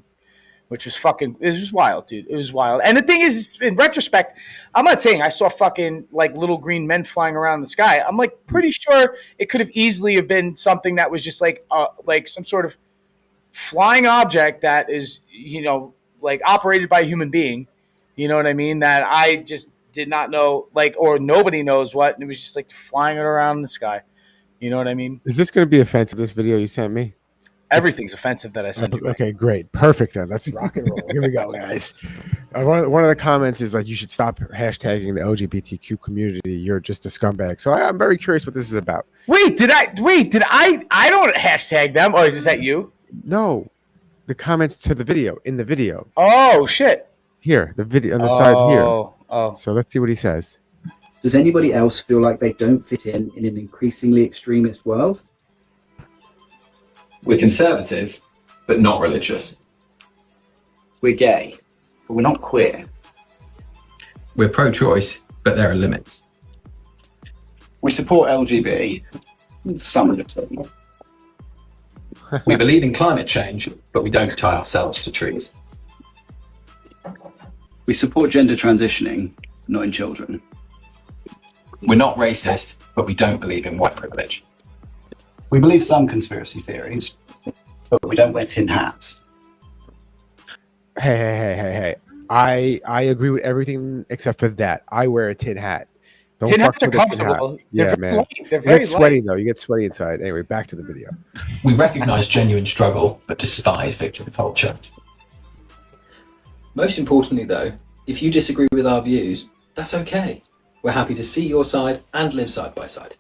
which was it was wild, dude. It was wild. And the thing is, in retrospect, I'm not saying I saw fucking like little green men flying around in the sky. I'm like pretty sure it could have easily have been something that was just like some sort of flying object that is, like operated by a human being. You know what I mean? That I just did not know, like, or nobody knows what, and it was just like flying it around in the sky. You know what I mean? Is this going to be offensive, this video you sent me? Everything's offensive that I sent you. Okay, great. Perfect then. Let's rock and roll. Here we go, guys. One of the comments is like, you should stop hashtagging the LGBTQ community. You're just a scumbag. So I'm very curious what this is about. Wait, did I don't hashtag them. Or is that you? No. The comments to the video, in the video. Oh, shit. Here, the video on the side here. Oh. So let's see what he says. Does anybody else feel like they don't fit in an increasingly extremist world? We're conservative, but not religious. We're gay, but we're not queer. We're pro-choice, but there are limits. We support LGBT, some of the time. We believe in climate change, but we don't tie ourselves to trees. We support gender transitioning, not in children. We're not racist, but we don't believe in white privilege. We believe some conspiracy theories, but we don't wear tin hats. Hey. I agree with everything except for that. I wear a tin hat. Tin hats are comfortable. Yeah, man. Light. They're You very get sweaty, light. though. You get sweaty inside. Anyway, back to the video. We recognize genuine struggle, but despise victim culture. Most importantly, though, if you disagree with our views, that's okay. We're happy to see your side and live side by side.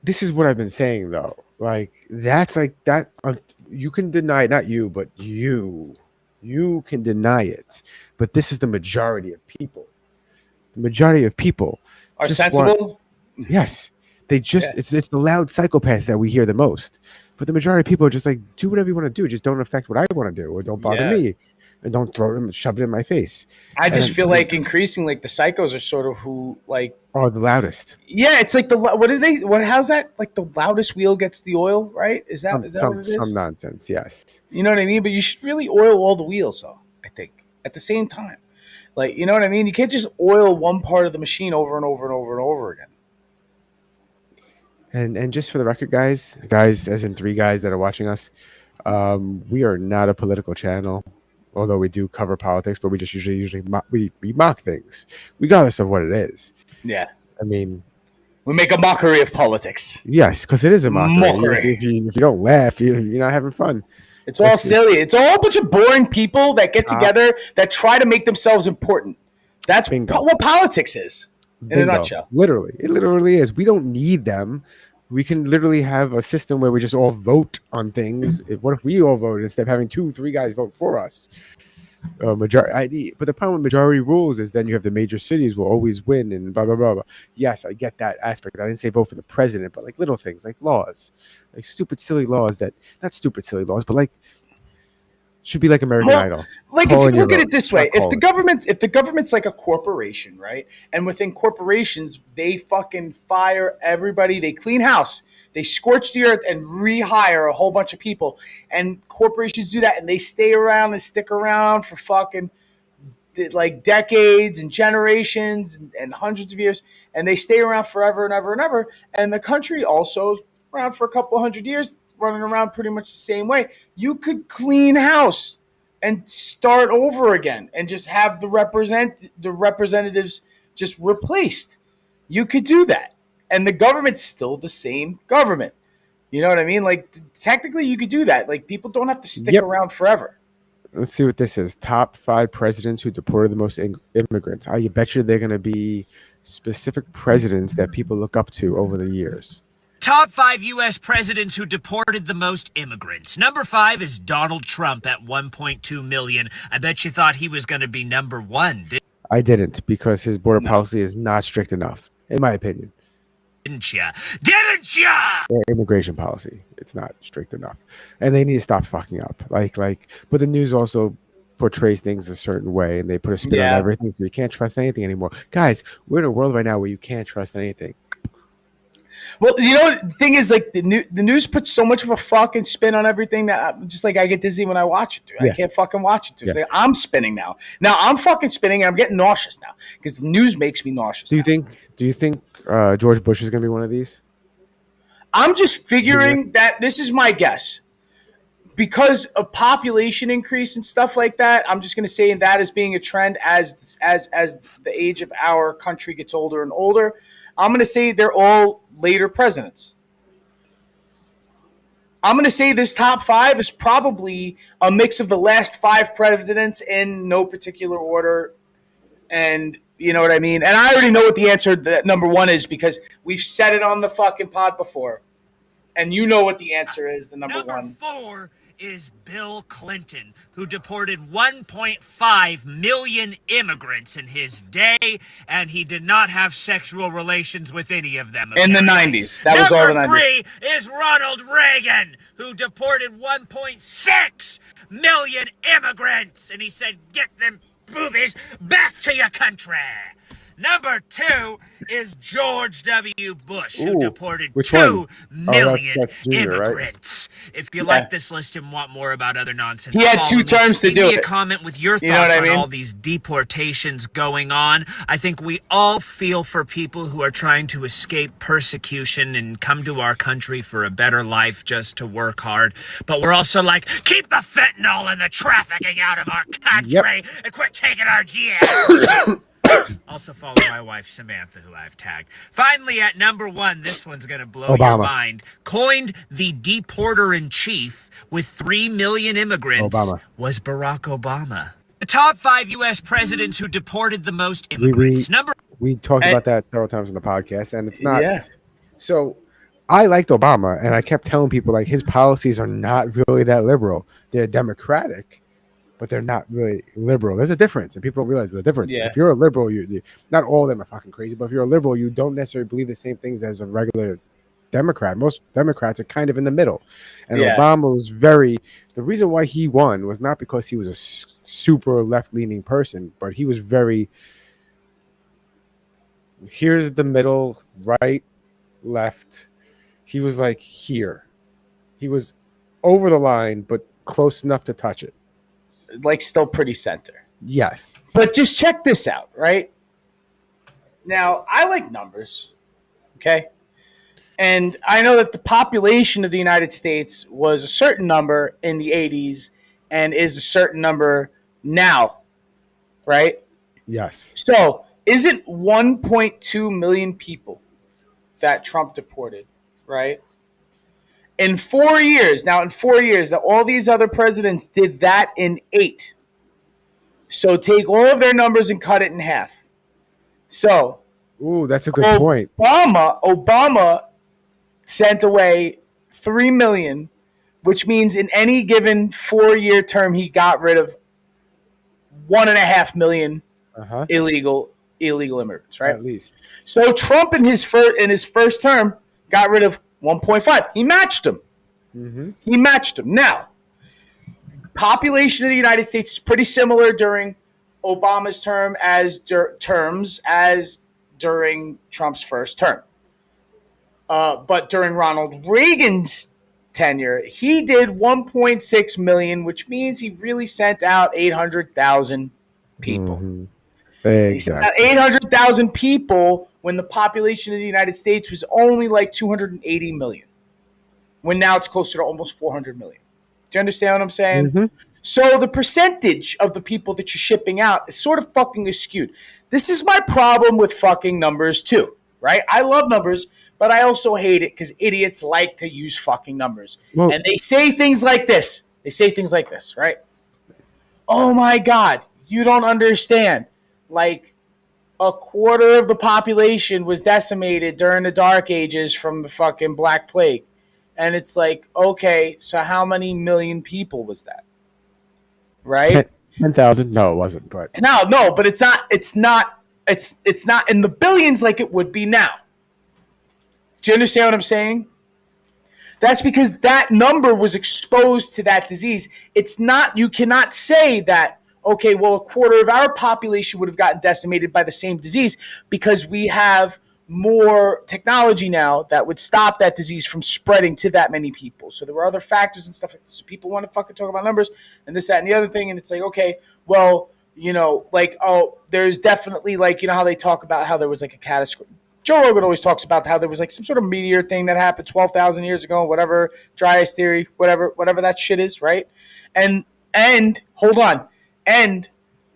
This is what I've been saying, though. Like, that's like that. You can deny it, not you, but you can deny it. But this is the majority of people. The majority of people Are sensible? Yes. They just, it's the loud psychopaths that we hear the most. But the majority of people are just like, do whatever you want to do. Just don't affect what I want to do, or don't bother me. and don't throw it and shove it in my face. I just feel like increasingly, like the psychos are sort of who like the loudest. Yeah, it's like how's that? Like the loudest wheel gets the oil, right? Is that what it is? Some nonsense, yes. You know what I mean? But you should really oil all the wheels, though, I think, at the same time. Like, you know what I mean? You can't just oil one part of the machine over and over and over and over again. And just for the record, guys, as in 3 guys that are watching us, we are not a political channel, although we do cover politics, but we just usually we mock things, regardless of what it is. Yeah. I mean, we make a mockery of politics. Yes, because it is a mockery. If you don't laugh, you're not having fun. It's all silly. It's all a bunch of boring people that get together that try to make themselves important. That's what politics is, in a nutshell. Literally. It literally is. We don't need them. We can literally have a system where we just all vote on things. What if we all voted instead of having 2-3 guys vote for us? Majority. But the problem with majority rules is then you have the major cities will always win and blah, blah, blah, blah. Yes, I get that aspect. I didn't say vote for the president, but like little things, like laws. Like stupid, silly laws not stupid, silly laws, but like should be like American Idol. Like if you look at it this way, if the government's like a corporation, right? And within corporations, they fucking fire everybody, they clean house, they scorch the earth and rehire a whole bunch of people. And corporations do that and they stay around and stick around for fucking like decades and generations and hundreds of years, and they stay around forever and ever and ever. And the country also is around for a couple hundred years, running around pretty much the same way. You could clean house and start over again and just have the representatives just replaced. You could do that. And the government's still the same government. You know what I mean? Like technically you could do that. Like people don't have to stick around forever. Let's see what this is. Top 5 presidents who deported the most immigrants. I bet you they're going to be specific presidents that people look up to over the years. Top 5 U.S. presidents who deported the most immigrants. Number 5 is Donald Trump at 1.2 million. I bet you thought he was going to be number 1. I didn't, because his border policy is not strict enough, in my opinion. Didn't ya? Didn't ya? Their immigration policy, it's not strict enough. And they need to stop fucking up. But the news also portrays things a certain way, and they put a spin on everything, so you can't trust anything anymore. Guys, we're in a world right now where you can't trust anything. Well, you know, the thing is, like, the news puts so much of a fucking spin on everything that I get dizzy when I watch it, dude. I can't fucking watch it, dude. It's like, I'm spinning now. Now I'm fucking spinning, and I'm getting nauseous now because the news makes me nauseous. Do you think George Bush is going to be one of these? I'm just figuring that this is my guess. Because of population increase and stuff like that, I'm just going to say that as being a trend as the age of our country gets older and older. I'm going to say they're all later presidents. I'm going to say this top 5 is probably a mix of the last 5 presidents in no particular order. And you know what I mean? And I already know what the answer to number 1 is because we've said it on the fucking pod before. And you know what the answer is, the number 1. Number 4 is Bill Clinton, who deported 1.5 million immigrants in his day, and he did not have sexual relations with any of them. In the 90s. That was all the 90s. Number 3 is Ronald Reagan, who deported 1.6 million immigrants, and he said, get them boobies back to your country. Number 2 is George W. Bush, who deported 2 million that's Junior, immigrants. Right? If you like this list and want more about other nonsense, he had 2 terms to do it. Leave me a comment with your thoughts on all these deportations going on. I think we all feel for people who are trying to escape persecution and come to our country for a better life just to work hard. But we're also like, keep the fentanyl and the trafficking out of our country and quit taking our GS. Also follow my wife Samantha, who I've tagged. Finally, at number 1, this one's going to blow your mind. Coined the deporter-in-chief with 3 million immigrants was Barack Obama. The top 5 U.S. presidents who deported the most immigrants. We talked about that several times on the podcast, and it's not. So I liked Obama, and I kept telling people, like, his policies are not really that liberal. They're democratic, but they're not really liberal. There's a difference, and people don't realize the difference. Yeah. If you're a liberal, you not all of them are fucking crazy, but if you're a liberal, you don't necessarily believe the same things as a regular Democrat. Most Democrats are kind of in the middle. And Yeah. Obama was the reason why he won was not because he was a super left-leaning person, but he was very, here's the middle, right, left. He was like here. He was over the line, but close enough to touch it. Like still pretty center. Yes. But just check this out, right? Now, I like numbers, okay? And I know that the population of the United States was a certain number in the 80s and is a certain number now, right? Yes. So, isn't 1.2 million people that Trump deported, right? In 4 years, that all these other presidents did that in 8. So take all of their numbers and cut it in half. So, ooh, that's a good point. Obama sent away 3 million, which means in any given 4-year term, he got rid of 1.5 million illegal immigrants, right? At least. So Trump in his first term got rid of 1.5. He matched him. He matched him. Now, population of the United States is pretty similar during Obama's term as during Trump's first term. But during Ronald Reagan's tenure, he did 1.6 million, which means he really sent out 800,000 people. Exactly. He sent out 800,000 people when the population of the United States was only like 280 million. When now it's closer to almost 400 million. Do you understand what I'm saying? So the percentage of the people that you're shipping out is sort of fucking skewed. This is my problem with fucking numbers too, right? I love numbers, but I also hate it because idiots like to use fucking numbers. Well, and they say things like this. Right? Oh my God, you don't understand. Like a quarter of the population was decimated during the Dark Ages from the fucking Black Plague. And it's like, okay, so how many million people was that? Right? 10,000? No, it wasn't. But No, but it's not in the billions like it would be now. Do you understand what I'm saying? That's because that number was exposed to that disease. It's not, you cannot say that, okay, well, a quarter of our population would have gotten decimated by the same disease because we have more technology now that would stop that disease from spreading to that many people. So there were other factors and stuff. So people want to fucking talk about numbers and this, that, and the other thing. And it's like, okay, well, you know, like, oh, there's definitely like, you know how they talk about how there was like a catastrophe. Joe Rogan always talks about how there was like some sort of meteor thing that happened 12,000 years ago, whatever, dry ice theory, whatever that shit is, right? And hold on. And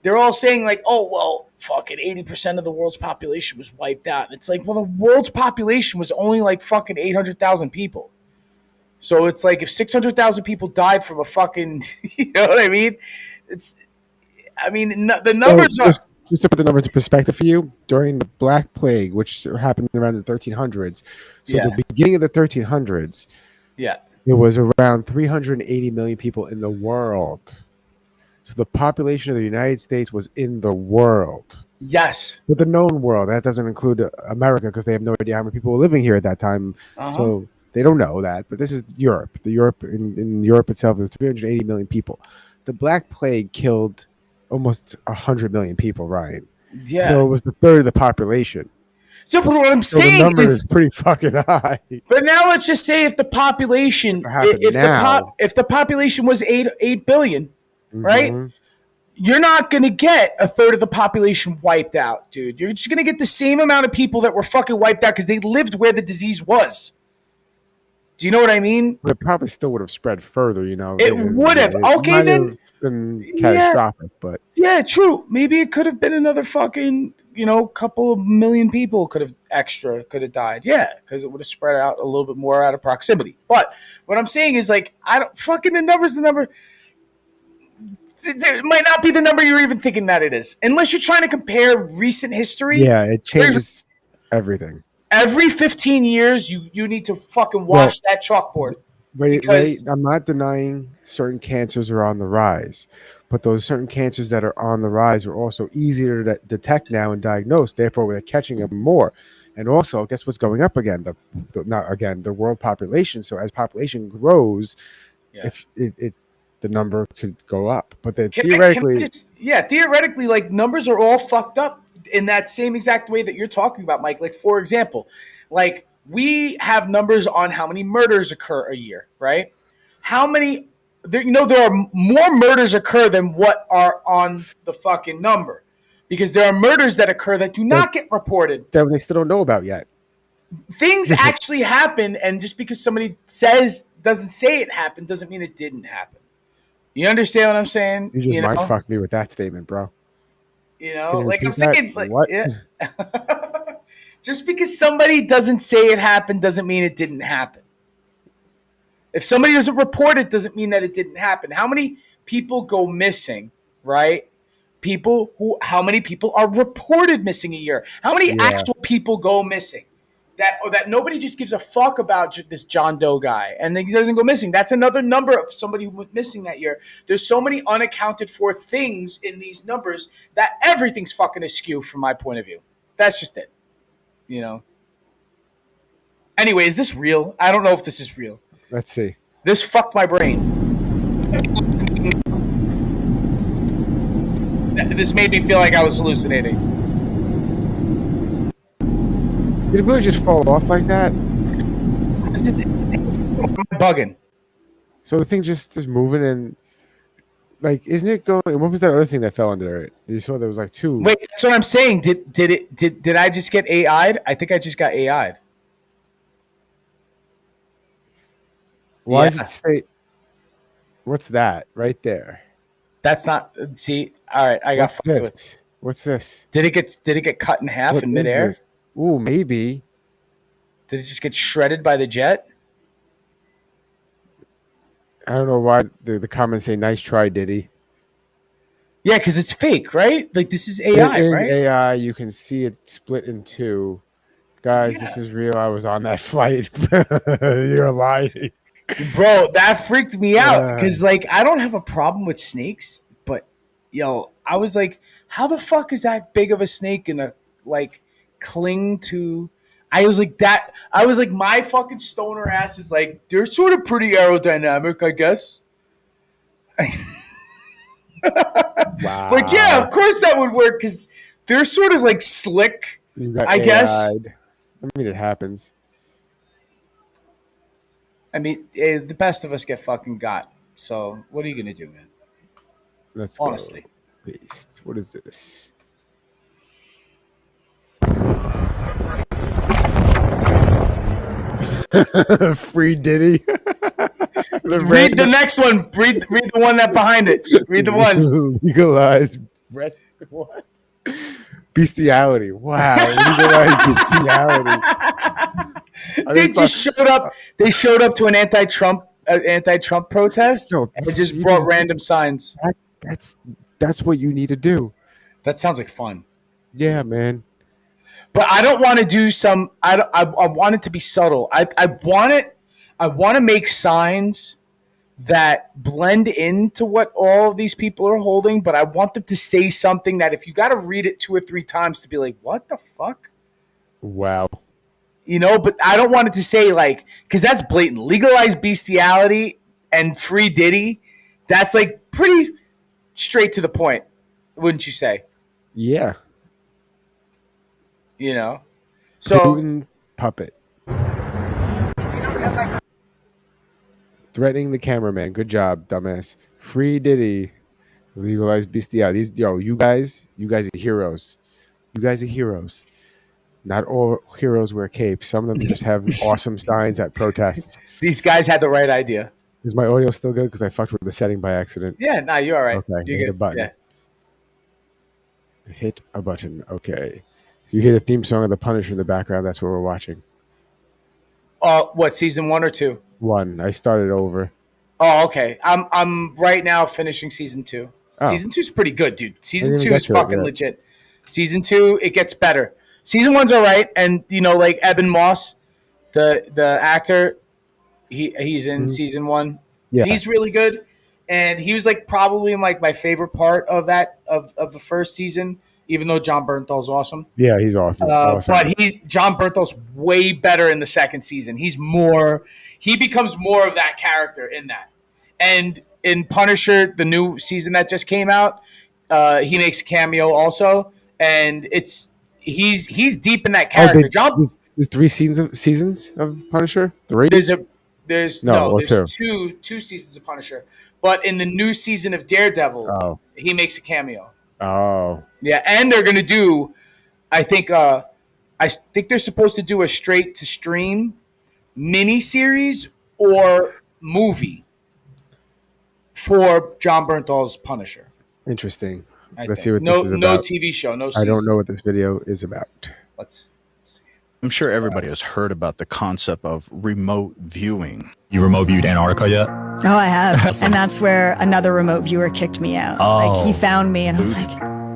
they're all saying like, oh, well, fucking 80% of the world's population was wiped out. And it's like, well, the world's population was only like fucking 800,000 people. So it's like if 600,000 people died from a fucking, you know what I mean? The numbers are... Just to put the numbers in perspective for you, during the Black Plague, which happened around the 1300s, the beginning of the 1300s, there was around 380 million people in the world. So the population of the United States was in the world. Yes. But the known world, that doesn't include America because they have no idea how many people were living here at that time. So they don't know that. But this is Europe. In Europe itself, there's 380 million people. The Black Plague killed almost 100 million people, Ryan. Yeah. So it was the third of the population. So what I'm saying the number is pretty fucking high. But now let's just say if the population, if the population was 8 billion, right? You're not going to get a third of the population wiped out, dude. You're just going to get the same amount of people that were fucking wiped out because they lived where the disease was. Do you know what I mean? But it probably still would have spread further, you know. It would have. Okay, then. Been catastrophic, but yeah, true. Maybe it could have been another fucking, couple of million people could have died. Yeah, because it would have spread out a little bit more out of proximity. But what I'm saying is like, the number. There might not be the number you're even thinking that it is, unless you're trying to compare recent history. Yeah, it changes everything. Every 15 years, you need to fucking wash that chalkboard. Right, I'm not denying certain cancers are on the rise, but those certain cancers that are on the rise are also easier to detect now and diagnose. Therefore, we're catching them more. And also, guess what's going up again? The world population. So as population grows, if the number could go up, but theoretically, theoretically, like numbers are all fucked up in that same exact way that you're talking about, Mike. Like for example, like we have numbers on how many murders occur a year, right? How many? There are more murders occur than what are on the fucking number, because there are murders that occur that do not get reported. That they still don't know about yet. Things actually happen, and just because somebody doesn't say it happened doesn't mean it didn't happen. You understand what I'm saying? You just mind fucked me with that statement, bro. Like I'm thinking, like, what? Yeah. Just because somebody doesn't say it happened doesn't mean it didn't happen. If somebody doesn't report it, doesn't mean that it didn't happen. How many people go missing, right? How many people are reported missing a year? How many actual people go missing? That nobody just gives a fuck about this John Doe guy, and then he doesn't go missing. That's another number of somebody who went missing that year. There's so many unaccounted for things in these numbers that everything's fucking askew from my point of view. That's just it. Anyway, is this real? I don't know if this is real. Let's see. This fucked my brain. This made me feel like I was hallucinating. Did it really just fall off like that? Bugging. So the thing just is moving, and like, isn't it going? What was that other thing that fell under it? You saw there was like two. Wait, that's what I'm saying. Did I just get AI'd? I think I just got AI'd. Why does it say? What's that right there? That's not. See, all right, I got fucked with. What's this? Did it get cut in half in midair? This? Ooh, maybe. Did it just get shredded by the jet? I don't know why the comments say "nice try, Diddy." Yeah, because it's fake, right? Like this is AI, it is right? AI. You can see it split in two. Guys, this is real. I was on that flight. You're lying. Bro, that freaked me out because, like, I don't have a problem with snakes, but, I was like, how the fuck is that big of a snake gonna, like, cling to? I was like, my fucking stoner ass is like, they're sort of pretty aerodynamic, I guess. Wow. Like, yeah, of course that would work because they're sort of, like, slick, I guess. I mean, it happens. I mean, the best of us get fucking got. So, what are you gonna do, man? Let's honestly. Go. What is this? Free Diddy. Read the next one. Read the one that behind it. Read the one. Legalize breast. What? Bestiality. Wow. Legalize bestiality. They showed up to an anti-Trump protest and just brought random signs. That's what you need to do. That sounds like fun. Yeah, man. But I don't want to do some. I want it to be subtle. I want to make signs that blend into what all these people are holding. But I want them to say something that if you got to read it 2 or 3 times to be like, what the fuck? Wow. But I don't want it to say like, because that's blatant. Legalize bestiality and free Diddy. That's like pretty straight to the point, wouldn't you say? Yeah. So Putin's puppet. Threatening the cameraman. Good job, dumbass. Free Diddy. Legalize bestiality. You guys are heroes. You guys are heroes. Not all heroes wear capes. Some of them just have awesome signs at protests. These guys had the right idea. Is my audio still good? Because I fucked with the setting by accident. Yeah, no, you're all right. Okay, you hit a button. Yeah. Hit a button. Okay. You hear the theme song of The Punisher in the background. That's what we're watching. What, season 1 or 2? 1. I started over. Oh, okay. I'm right now finishing season 2. Oh. Season 2 is pretty good, dude. Season 2 is fucking legit. Season 2, it gets better. Season 1's all right, and like Eben Moss, the actor, he's in season 1. Yeah. He's really good. and he was like probably like my favorite part of that of the first season. Even though John Bernthal's awesome. Yeah, he's awesome. But John Bernthal's way better in the second season. He becomes more of that character in that. And in Punisher, the new season that just came out, he makes a cameo also, and he's deep in that character. There's 3 seasons of Punisher. 3. There's two seasons of Punisher, but in the new season of Daredevil, he makes a cameo. Oh. Yeah, and they're gonna do. I think they're supposed to do a straight to stream miniseries or movie for John Bernthal's Punisher. Interesting. Let's see what this is about. No TV show. No season. I don't know what this video is about. Let's see. I'm sure everybody has heard about the concept of remote viewing. You remote viewed Antarctica yet? Oh, I have. And that's where another remote viewer kicked me out. Like, he found me and I was like...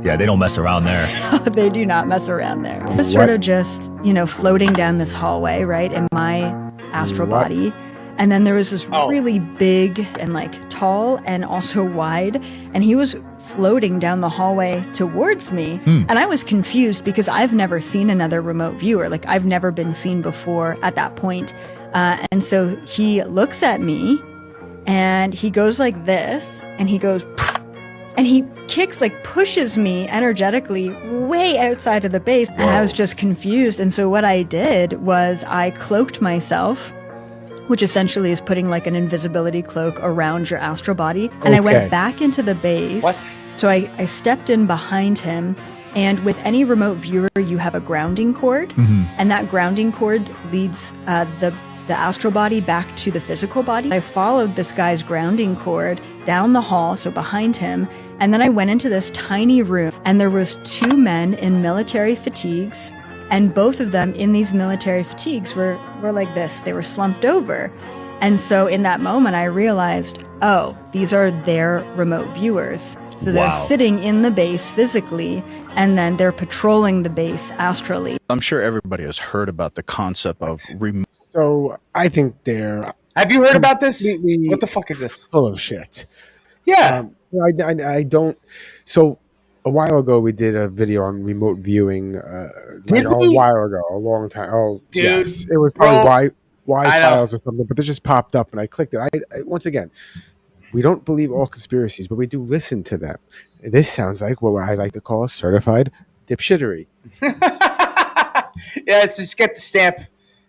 Yeah, they don't mess around there. They do not mess around there. I was sort of just, floating down this hallway, right, in my astral body. And then there was this really big and, tall and also wide. And he was floating down the hallway towards me. And I was confused because I've never seen another remote viewer. Like, I've never been seen before at that point. And so he looks at me and he goes like this and he goes, and he kicks, pushes me energetically way outside of the base. And I was just confused. And so what I did was I cloaked myself, which essentially is putting an invisibility cloak around your astral body. And I went back into the base. What? So I stepped in behind him. And with any remote viewer, you have a grounding cord. And that grounding cord leads the astral body back to the physical body. I followed this guy's grounding cord down the hall, so behind him, and then I went into this tiny room, and there was 2 men in military fatigues, and both of them in these military fatigues were like this. They were slumped over. And so in that moment, I realized, oh, these are their remote viewers. So they're sitting in the base physically, and then they're patrolling the base astrally. I'm sure everybody has heard about the concept of remote. So I think they're... Have you heard about this? What the fuck is this? Full of shit. Yeah. I don't... So a while ago, we did a video on remote viewing. Did we? A while ago, a long time. Oh, dude. Yes. It was probably Y files or something, but this just popped up and I clicked it. I once again... We don't believe all conspiracies, but we do listen to them. This sounds like what I like to call certified dipshittery. Yeah, it's just get the stamp.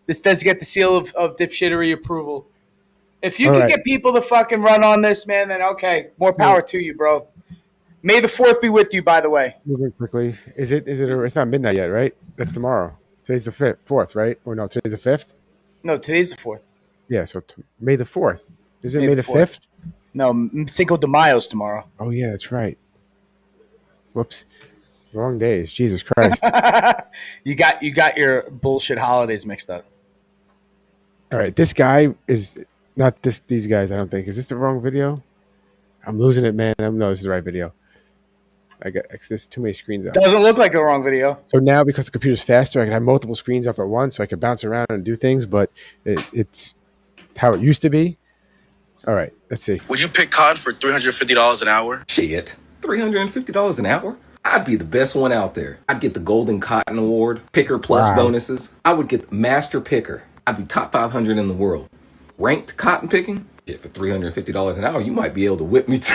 This does get the seal of dipshittery approval. If you can get people to fucking run on this, man, then okay, more power to you, bro. May the 4th be with you, by the way. Moving quickly. It's not midnight yet, right? That's tomorrow. Today's the 4th, right? Or no, today's the 5th? No, today's the 4th. Yeah, so May the 4th. Is it May the 5th? No, Cinco de Mayo's tomorrow. Oh, yeah, that's right. Whoops. Wrong days. Jesus Christ. You got your bullshit holidays mixed up. All right, this guy is not these guys, I don't think. Is this the wrong video? I'm losing it, man. No, this is the right video. There's too many screens up. Doesn't look like the wrong video. So now, because the computer's faster, I can have multiple screens up at once, so I can bounce around and do things, but it's how it used to be. All right, let's see. Would you pick cotton for $350 an hour? Shit, $350 an hour? I'd be the best one out there. I'd get the Golden Cotton Award, Picker Plus bonuses. I would get the Master Picker. I'd be top 500 in the world. Ranked cotton picking? Shit, for $350 an hour, you might be able to whip me too.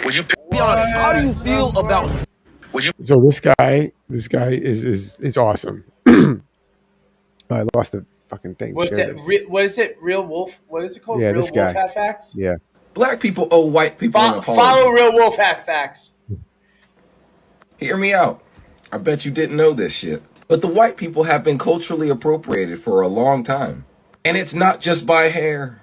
Would you pick? How do you feel about? Would you? So this guy is awesome. I lost the fucking thing. What is it? Real Wolf? What is it called? Yeah, Real this guy. Wolf Hat Facts? Yeah. Black people owe white people an apology. Follow Real Wolf Hat Facts. Hear me out. I bet you didn't know this shit. But the white people have been culturally appropriated for a long time. And it's not just by hair.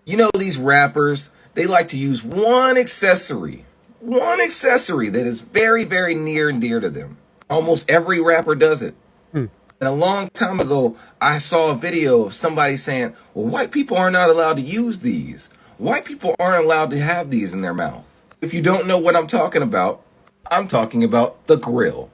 You know, these rappers, they like to use one accessory that is very, very near and dear to them. Almost every rapper does it. And a long time ago, I saw a video of somebody saying, well, white people are not allowed to use these. White people aren't allowed to have these in their mouth. If you don't know what I'm talking about the grill.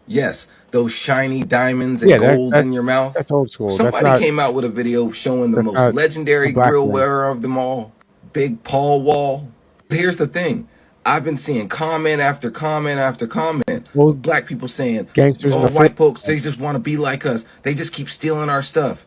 Yes, those shiny diamonds and golds in your mouth. That's old school. Somebody came out with a video showing the most legendary grill wearer of them all, Big Paul Wall. Here's the thing. I've been seeing comment after comment after comment. Black people saying, oh, white folks, they just want to be like us. They just keep stealing our stuff.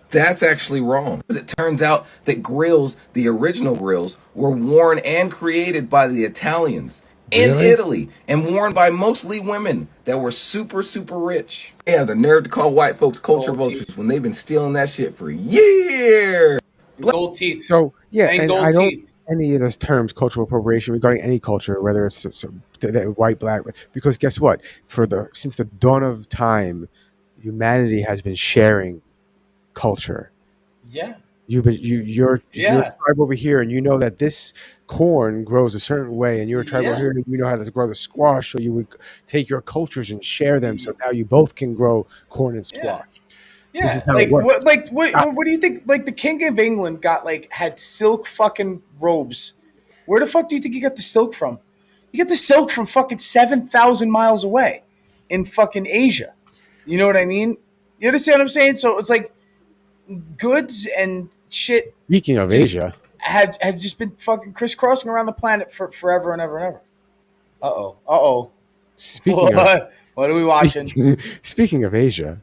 That's actually wrong. It turns out that grills, the original grills, were worn and created by the Italians in Italy and worn by mostly women that were super, super rich. They have the nerve to call white folks culture vultures when they've been stealing that shit for years. Gold teeth. So, yeah, and and gold I don't teeth. any of those terms, cultural appropriation, regarding any culture, whether it's white, black, because guess what? Since the dawn of time, humanity has been sharing culture. Yeah. You're tribe over here, and you know that this corn grows a certain way, and you're a tribe over here, and you know how to grow the squash. So you would take your cultures and share them. So now you both can grow corn and squash. Yeah, This is how it works. What do you think? Like the King of England had silk fucking robes. Where the fuck do you think he got the silk from? You get the silk from fucking 7,000 miles away, in fucking Asia. You know what I mean? You understand what I'm saying? So it's like goods and shit. Speaking of Asia, have just been fucking crisscrossing around the planet for forever and ever and ever. Uh oh. Speaking of, what are we watching? Speaking of Asia.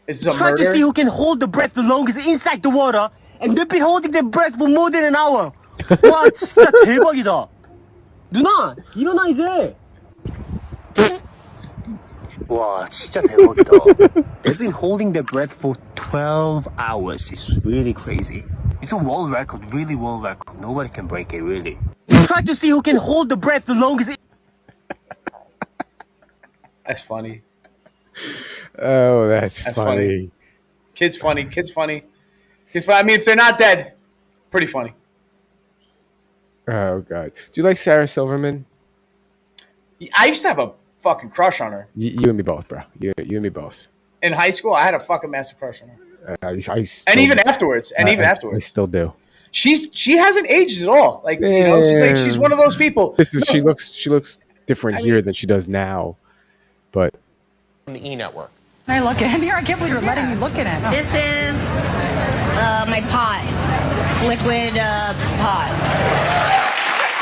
Try to see who can hold the breath the longest inside the water, and they've been holding their breath for more than an hour. 와, 진짜 대박이다. 누나, 일어나 이제. 와, 진짜 대박이다. They've been holding their breath for 12 hours. It's really crazy. It's a world record, really world record. Nobody can break it, really. Try to see who can hold the breath the longest. That's funny. Oh, that's funny. Kid's funny. I mean, if they're not dead, pretty funny. Oh, God. Do you like Sarah Silverman? I used to have a fucking crush on her. You and me both, bro. You and me both. In high school, I had a fucking massive crush on her. And even afterwards. I still do. She hasn't aged at all. Like, you know, she's one of those people. She looks different here than she does now. But from the E Network. Can I look at him here? I can't believe you're letting me look at him. This is my pot. Liquid pot.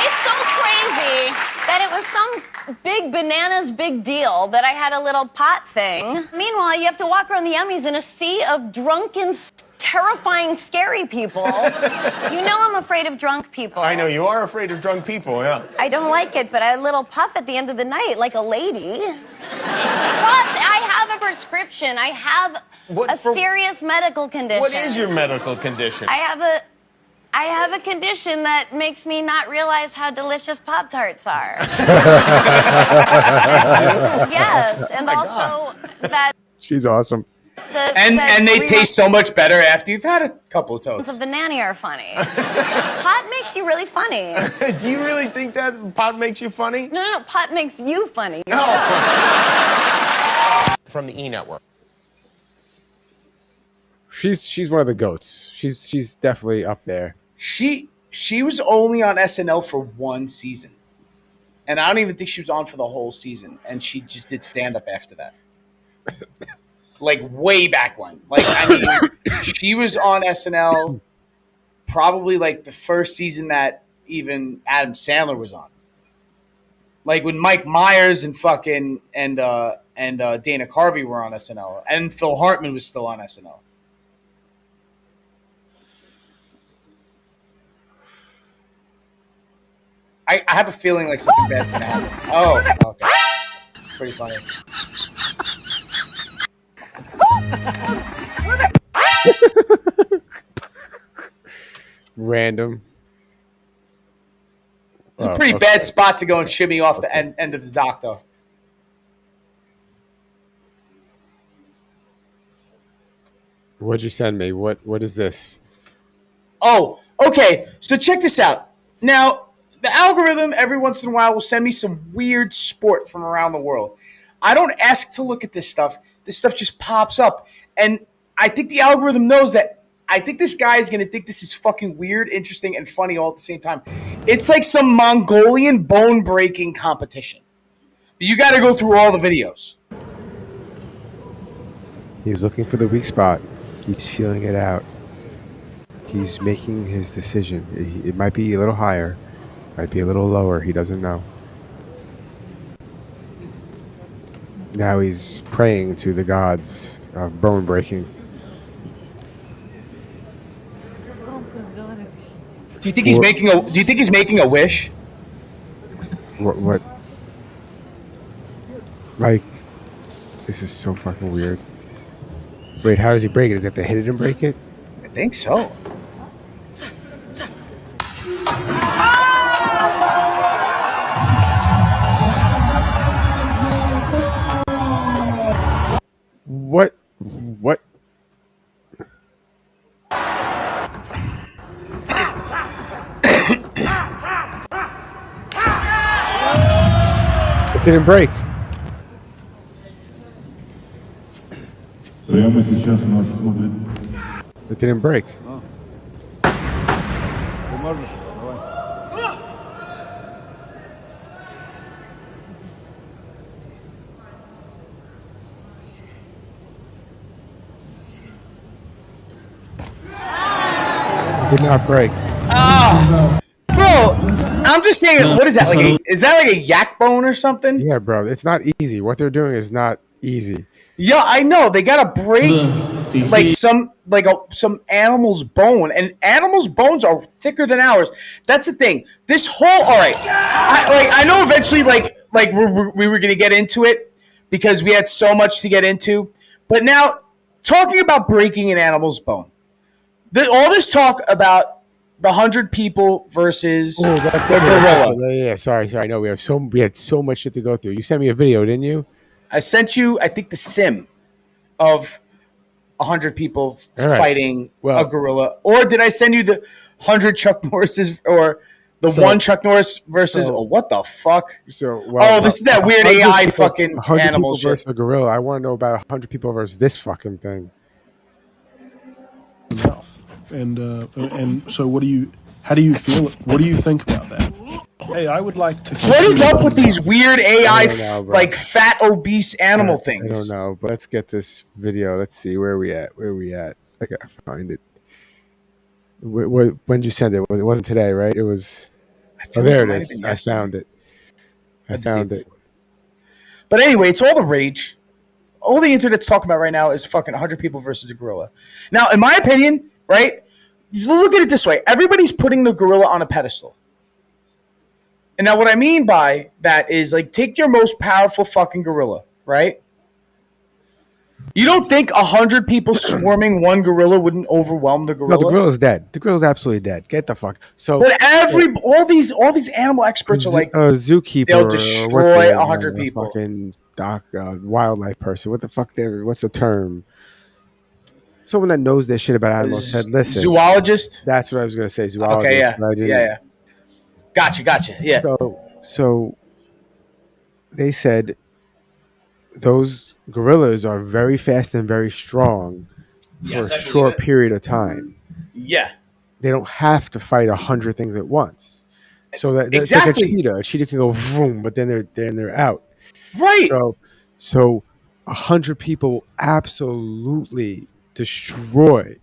It's so crazy that it was some big bananas big deal that I had a little pot thing. Meanwhile, you have to walk around the Emmys in a sea of drunken, terrifying, scary people. You know I'm afraid of drunk people. I know, you are afraid of drunk people, yeah. I don't like it, but I had a little puff at the end of the night, like a lady. Plus, I have a prescription. I have a serious medical condition. What is your medical condition? I have a condition that makes me not realize how delicious Pop-Tarts are. Yes, and also that... She's awesome. And they taste so much better after you've had a couple of toasts. ...of the nanny are funny. Pot makes you really funny. Do you really think that pot makes you funny? No, pot makes you funny. From the E Network. She's one of the goats. She's definitely up there. She was only on SNL for one season. And I don't even think she was on for the whole season. And she just did stand-up after that. Like, way back when. Like, I mean, she was on SNL probably, like, the first season that even Adam Sandler was on. Like, when Mike Myers and fucking and Dana Carvey were on SNL. And Phil Hartman was still on SNL. I have a feeling like something bad's gonna happen. Oh, okay. Pretty funny. Random. It's a pretty bad spot to go and shimmy off the end of the dock, though. What'd you send me? What is this? Oh, okay. So check this out. Now, the algorithm every once in a while will send me some weird sport from around the world. I don't ask to look at this stuff. This stuff just pops up. And I think the algorithm knows that. I think this guy is going to think this is fucking weird, interesting, and funny all at the same time. It's like some Mongolian bone-breaking competition. You got to go through all the videos. He's looking for the weak spot. He's feeling it out. He's making his decision. It might be a little higher, might be a little lower. He doesn't know. Now he's praying to the gods of bone breaking. Do you think he's making a? Do you think he's making a wish? What? Like, this is so fucking weird. Wait, how does he break it? Does he have to hit it and break it? I think so. What? What? It didn't break. It didn't break. Did not break. Bro, I'm just saying. What is that? Is that like a yak bone or something? Yeah, bro. It's not easy. What they're doing is not easy. Yeah, I know. They gotta break some animal's bone, and animals' bones are thicker than ours. That's the thing. This whole I know eventually we were gonna get into it because we had so much to get into, but now talking about breaking an animal's bone. All this talk about the 100 people versus the gorilla. Yeah, sorry. I know we had so much shit to go through. You sent me a video, didn't you? I sent you, I think, the sim of 100 people fighting a gorilla. Or did I send you the 100 Chuck Norrises or one Chuck Norris versus what the fuck? This is that weird AI fucking animal shit. Versus a gorilla. I want to know about 100 people versus this fucking thing. And so how do you feel? What do you think about that? Hey, I would like to. What is up with these weird AI, fat, obese animal things? I don't know, but let's get this video. Let's see where we at. I gotta find it. When did you send it? It wasn't today, right? It was. There it is. I found it. But anyway, it's all the rage. All the internet's talking about right now is fucking 100 people versus a gorilla. Now, in my opinion, right? Look at it this way. Everybody's putting the gorilla on a pedestal. And now what I mean by that is, take your most powerful fucking gorilla, right? You don't think 100 people swarming one gorilla wouldn't overwhelm the gorilla? No, the gorilla's dead. The gorilla's absolutely dead. Get the fuck. But all these animal experts are like, zookeeper, they'll destroy 100 people. Fucking wildlife person. What the fuck? What's the term? Someone that knows their shit about animals said, "Listen, zoologist." That's what I was gonna say. Zoologist. Okay, yeah. Gotcha. Yeah. So they said those gorillas are very fast and very strong for a short period of time. Yeah. They don't have to fight 100 things at once. So that it's like a cheetah. A cheetah can go vroom, but then they're out. Right. So 100 people absolutely destroy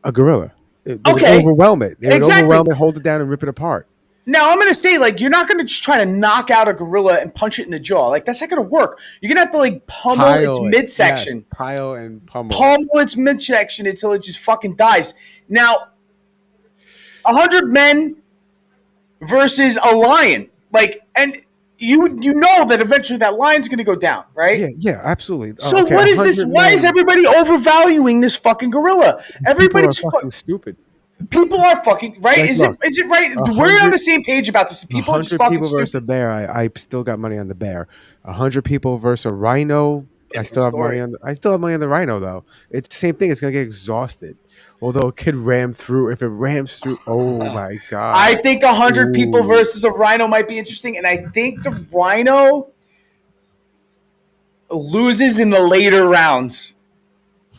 a gorilla. They would overwhelm it. They would overwhelm it, hold it down, and rip it apart. Now, I'm going to say, you're not going to just try to knock out a gorilla and punch it in the jaw. That's not going to work. You're going to have to, pummel its midsection. Yes, pile and pummel. Pummel its midsection until it just fucking dies. Now, 100 men versus a lion. And you know that eventually that lion's going to go down, right? Yeah, absolutely. So what is this? Why is everybody overvaluing this fucking gorilla? Everybody's fucking stupid. People are fucking right. Is it right? We're on the same page about this. People are just fucking people versus a bear. I still got money on the bear. 100 people versus a rhino. I still have money on the rhino though. It's the same thing. It's gonna get exhausted. Although it could ram through. If it rams through, oh my god! I think 100 people versus a rhino might be interesting, and I think the rhino loses in the later rounds.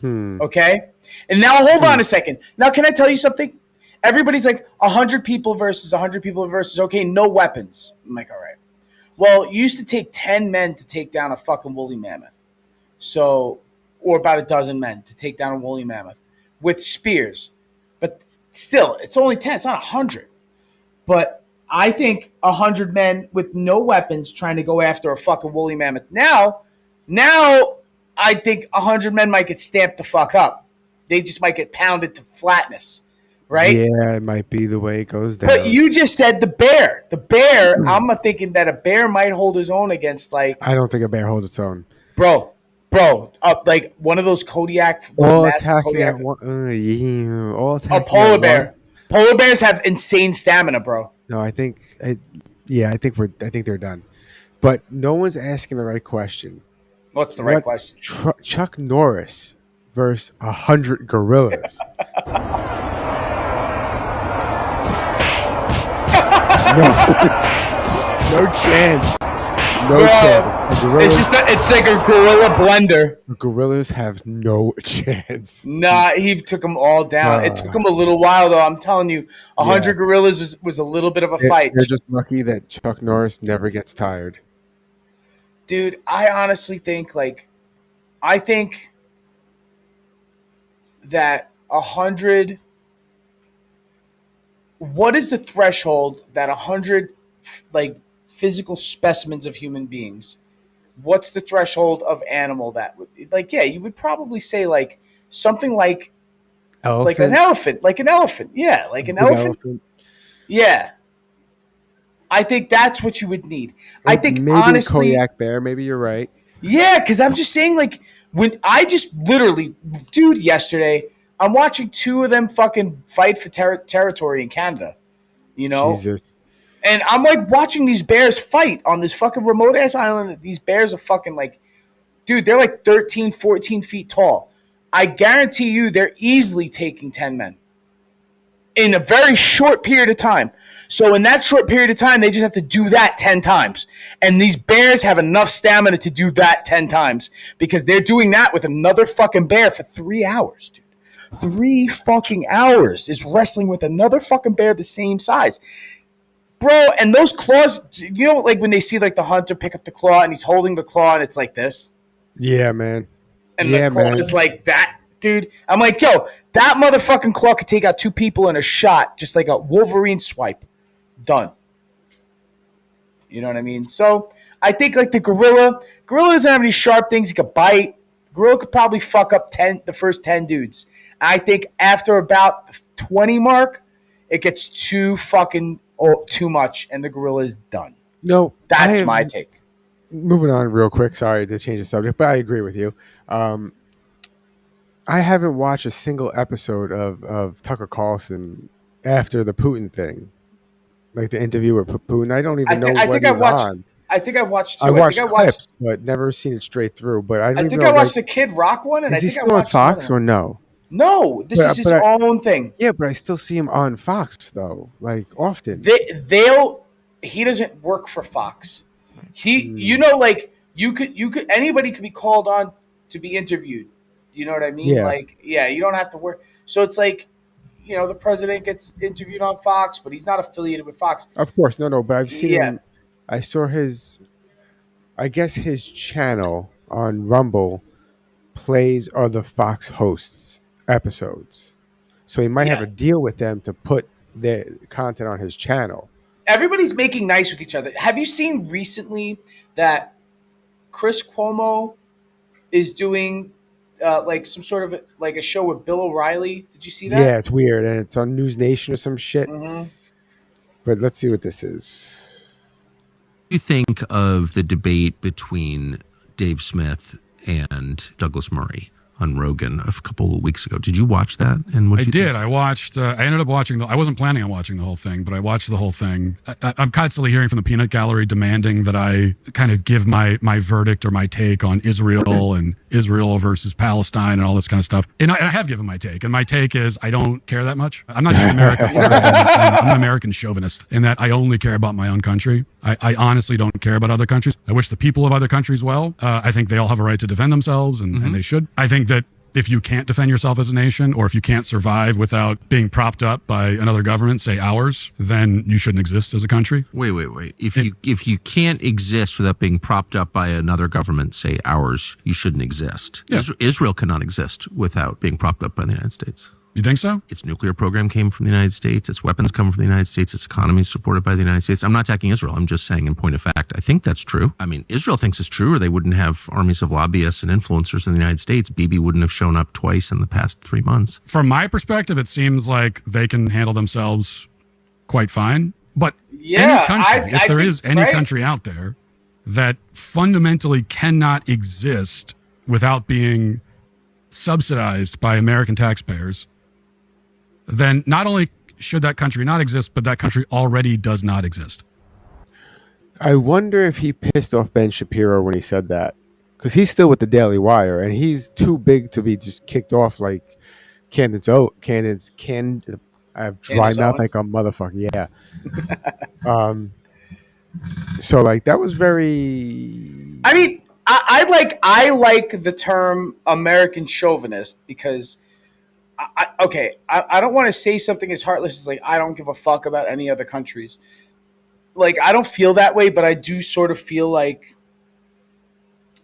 Okay, and now hold on a second. Now, can I tell you something? Everybody's like 100 people versus 100 people versus. Okay, no weapons. I'm like, all right. Well, it used to take 10 men to take down a fucking woolly mammoth. So, or about a dozen men to take down a woolly mammoth with spears. But still, it's only 10. It's not 100. But I think 100 men with no weapons trying to go after a fucking woolly mammoth. Now I think 100 men might get stamped the fuck up. They just might get pounded to flatness, right? Yeah, it might be the way it goes down. But you just said the bear. The bear, I'm thinking that a bear might hold his own against, like... I don't think a bear holds its own. Bro, like one of those Kodiak... All attacking at one... all attacking a polar bear. Polar bears have insane stamina, bro. No, I think they're done. But no one's asking the right question. What's the right question? Chuck Norris versus 100 gorillas. No chance. No chance. It's like a gorilla blender. The gorillas have no chance. Nah, he took them all down. It took him a little while, though. I'm telling you, 100 gorillas was a little bit of a fight. They're just lucky that Chuck Norris never gets tired. Dude, I honestly think, I think that 100... What is the threshold that 100, physical specimens of human beings, what's the threshold of animal that would... you would probably say, something like... Elephant? Like an elephant. Yeah, like an elephant. Yeah. I think that's what you would need. I think, maybe honestly... Kodiak bear, maybe you're right. Yeah, because I'm just saying, when I just literally... Dude, yesterday... I'm watching two of them fucking fight for territory in Canada, you know? Jesus. And I'm watching these bears fight on this fucking remote ass island. These bears are fucking dude, they're 13, 14 feet tall. I guarantee you they're easily taking 10 men in a very short period of time. So in that short period of time, they just have to do that 10 times. And these bears have enough stamina to do that 10 times because they're doing that with another fucking bear for 3 hours, dude. 3 fucking hours is wrestling with another fucking bear the same size. Bro, and those claws, you know, when they see the hunter pick up the claw and he's holding the claw and it's like this? Yeah, man. And the claw is like that, dude. I'm like, yo, that motherfucking claw could take out 2 people in a shot, just like a Wolverine swipe. Done. You know what I mean? So I think the gorilla doesn't have any sharp things. He could bite. Gorilla could probably fuck up the first 10 dudes. I think after about the 20 mark, it gets too much, and the gorilla is done. No, that's my take. Moving on real quick. Sorry to change the subject, but I agree with you. I haven't watched a single episode of Tucker Carlson after the Putin thing, the interview with Putin. I don't even know what he's on. I think I've watched 2. I watched clips, but never seen it straight through. But I think I watched the Kid Rock one, and is he still on Fox or no? No, this is his own thing. Yeah, but I still see him on Fox though, often. He doesn't work for Fox. You could anybody could be called on to be interviewed. You know what I mean? Yeah. You don't have to work. So it's the president gets interviewed on Fox, but he's not affiliated with Fox. Of course, no, but I've seen him. I saw his channel on Rumble plays other Fox hosts episodes. So he might have a deal with them to put their content on his channel. Everybody's making nice with each other. Have you seen recently that Chris Cuomo is doing some sort of a show with Bill O'Reilly? Did you see that? Yeah, it's weird. And it's on News Nation or some shit. Mm-hmm. But let's see what this is. You think of the debate between Dave Smith and Douglas Murray on Rogan a couple of weeks ago. Did you watch that? And I did. I watched. I ended up watching. I wasn't planning on watching the whole thing, but I watched the whole thing. I'm constantly hearing from the peanut gallery demanding that I kind of give my verdict or my take on Israel and Israel versus Palestine and all this kind of stuff. And I have given my take, and my take is I don't care that much. I'm not just America first. I'm an American chauvinist in that I only care about my own country. I honestly don't care about other countries. I wish the people of other countries well. I think they all have a right to defend themselves, and they should. I think that if you can't defend yourself as a nation, or if you can't survive without being propped up by another government, say ours, then you shouldn't exist as a country. Wait. If you can't exist without being propped up by another government, say ours, you shouldn't exist. Yeah. Israel cannot exist without being propped up by the United States. You think so? Its nuclear program came from the United States. Its weapons come from the United States. Its economy is supported by the United States. I'm not attacking Israel. I'm just saying in point of fact, I think that's true. I mean, Israel thinks it's true, or they wouldn't have armies of lobbyists and influencers in the United States. Bibi wouldn't have shown up twice in the past 3 months. From my perspective, it seems like they can handle themselves quite fine. But any country, if there is any country out there that fundamentally cannot exist without being subsidized by American taxpayers, then not only should that country not exist, but that country already does not exist. I wonder if he pissed off Ben Shapiro when he said that, because he's still with the Daily Wire, and he's too big to be just kicked off like Candace. I have dry mouth like a motherfucker. Yeah. So like that was very. I mean, I like the term American chauvinist because. I don't want to say something as heartless as like I don't give a fuck about any other countries. Like I don't feel that way, but I do sort of feel like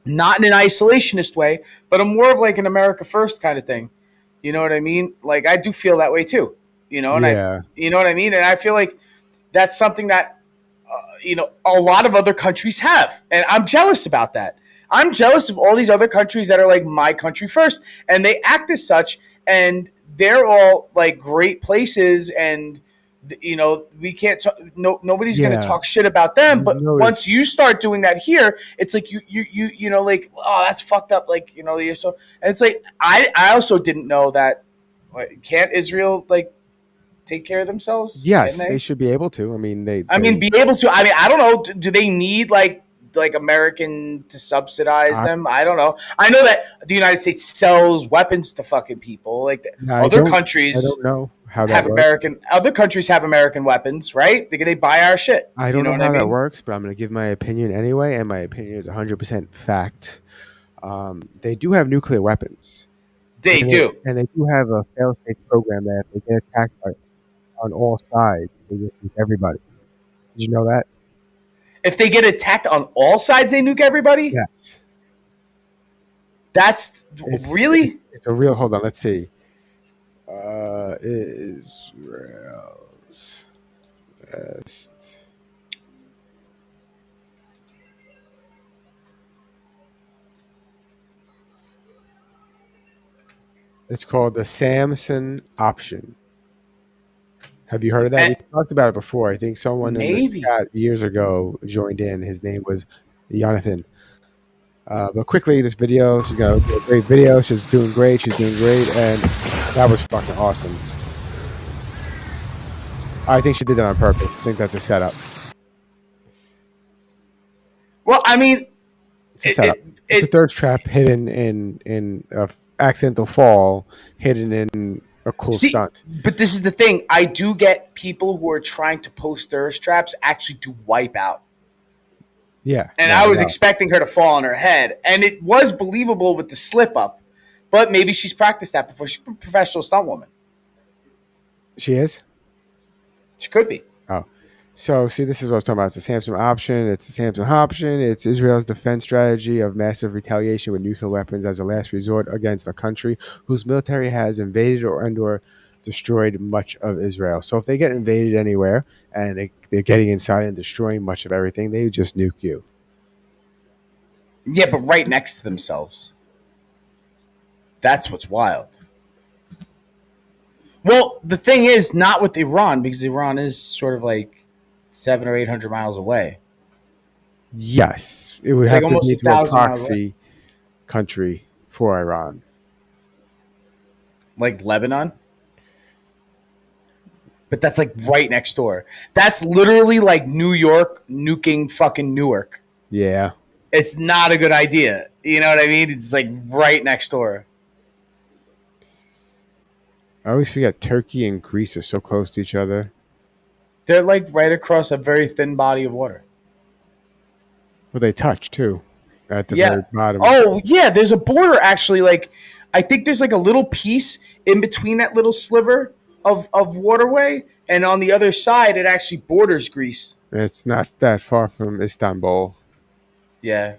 not in an isolationist way, but I'm more of like an America first kind of thing. You know what I mean? Like I do feel that way too. You know, and you know what I mean? And I feel like that's something that a lot of other countries have, and I'm jealous about that. I'm jealous of all these other countries that are like my country first, and they act as such, and they're all like great places, and we can't nobody's going to talk shit about them. But once you start doing that here, it's like you know like, oh, that's fucked up. Like you're so, and it's like I also didn't know that. Can't Israel like take care of themselves? Yes, they should be able to. I mean, be able to. I mean, I don't know. Do they need like American to subsidize them? I don't know. I know that the United States sells weapons to fucking people. Like other countries, I don't know how that have works. Other countries have American weapons, right? They buy our shit. I don't know how that works, but I'm going to give my opinion anyway, and my opinion is 100% fact. They do have nuclear weapons. They do, and they do have a fail-safe program that if they get attacked on all sides, they just nuke everybody. Did you know that? If they get attacked on all sides, they nuke everybody? Yes. Really? It's a real. Hold on. Let's see. Israel's best. It's called the Samson option. Have you heard of that? We talked about it before. I think someone in the chat years ago joined in. His name was Jonathan. But quickly, this video, she's got a great video. She's doing great. And that was fucking awesome. I think she did that on purpose. I think that's a setup. Well, I mean, it's a setup. It's a thirst trap hidden in a accidental fall, hidden in a cool stunt. But this is the thing. I do get people who are trying to post thirst traps actually do wipe out. Yeah. And I was expecting her to fall on her head. And it was believable with the slip up. But maybe she's practiced that before. She's a professional stunt woman. She is? She could be. Oh. So, see, this is what I was talking about. It's the Samson option. It's the Samson option. It's Israel's defense strategy of massive retaliation with nuclear weapons as a last resort against a country whose military has invaded or destroyed much of Israel. So if they get invaded anywhere and they're getting inside and destroying much of everything, they just nuke you. Yeah, but right next to themselves. That's what's wild. Well, the thing is, not with Iran, because Iran is sort of like 700 or 800 miles away. Yes. It would have to be a proxy country for Iran. Like Lebanon? But that's like right next door. That's literally like New York nuking fucking Newark. Yeah. It's not a good idea. You know what I mean? It's like right next door. I always forget Turkey and Greece are so close to each other. They're like right across a very thin body of water. Well, they touch too. at the very bottom. Oh, yeah. There's a border, actually. Like, I think there's like a little piece in between that little sliver of waterway. And on the other side, it actually borders Greece. It's not that far from Istanbul. Yeah.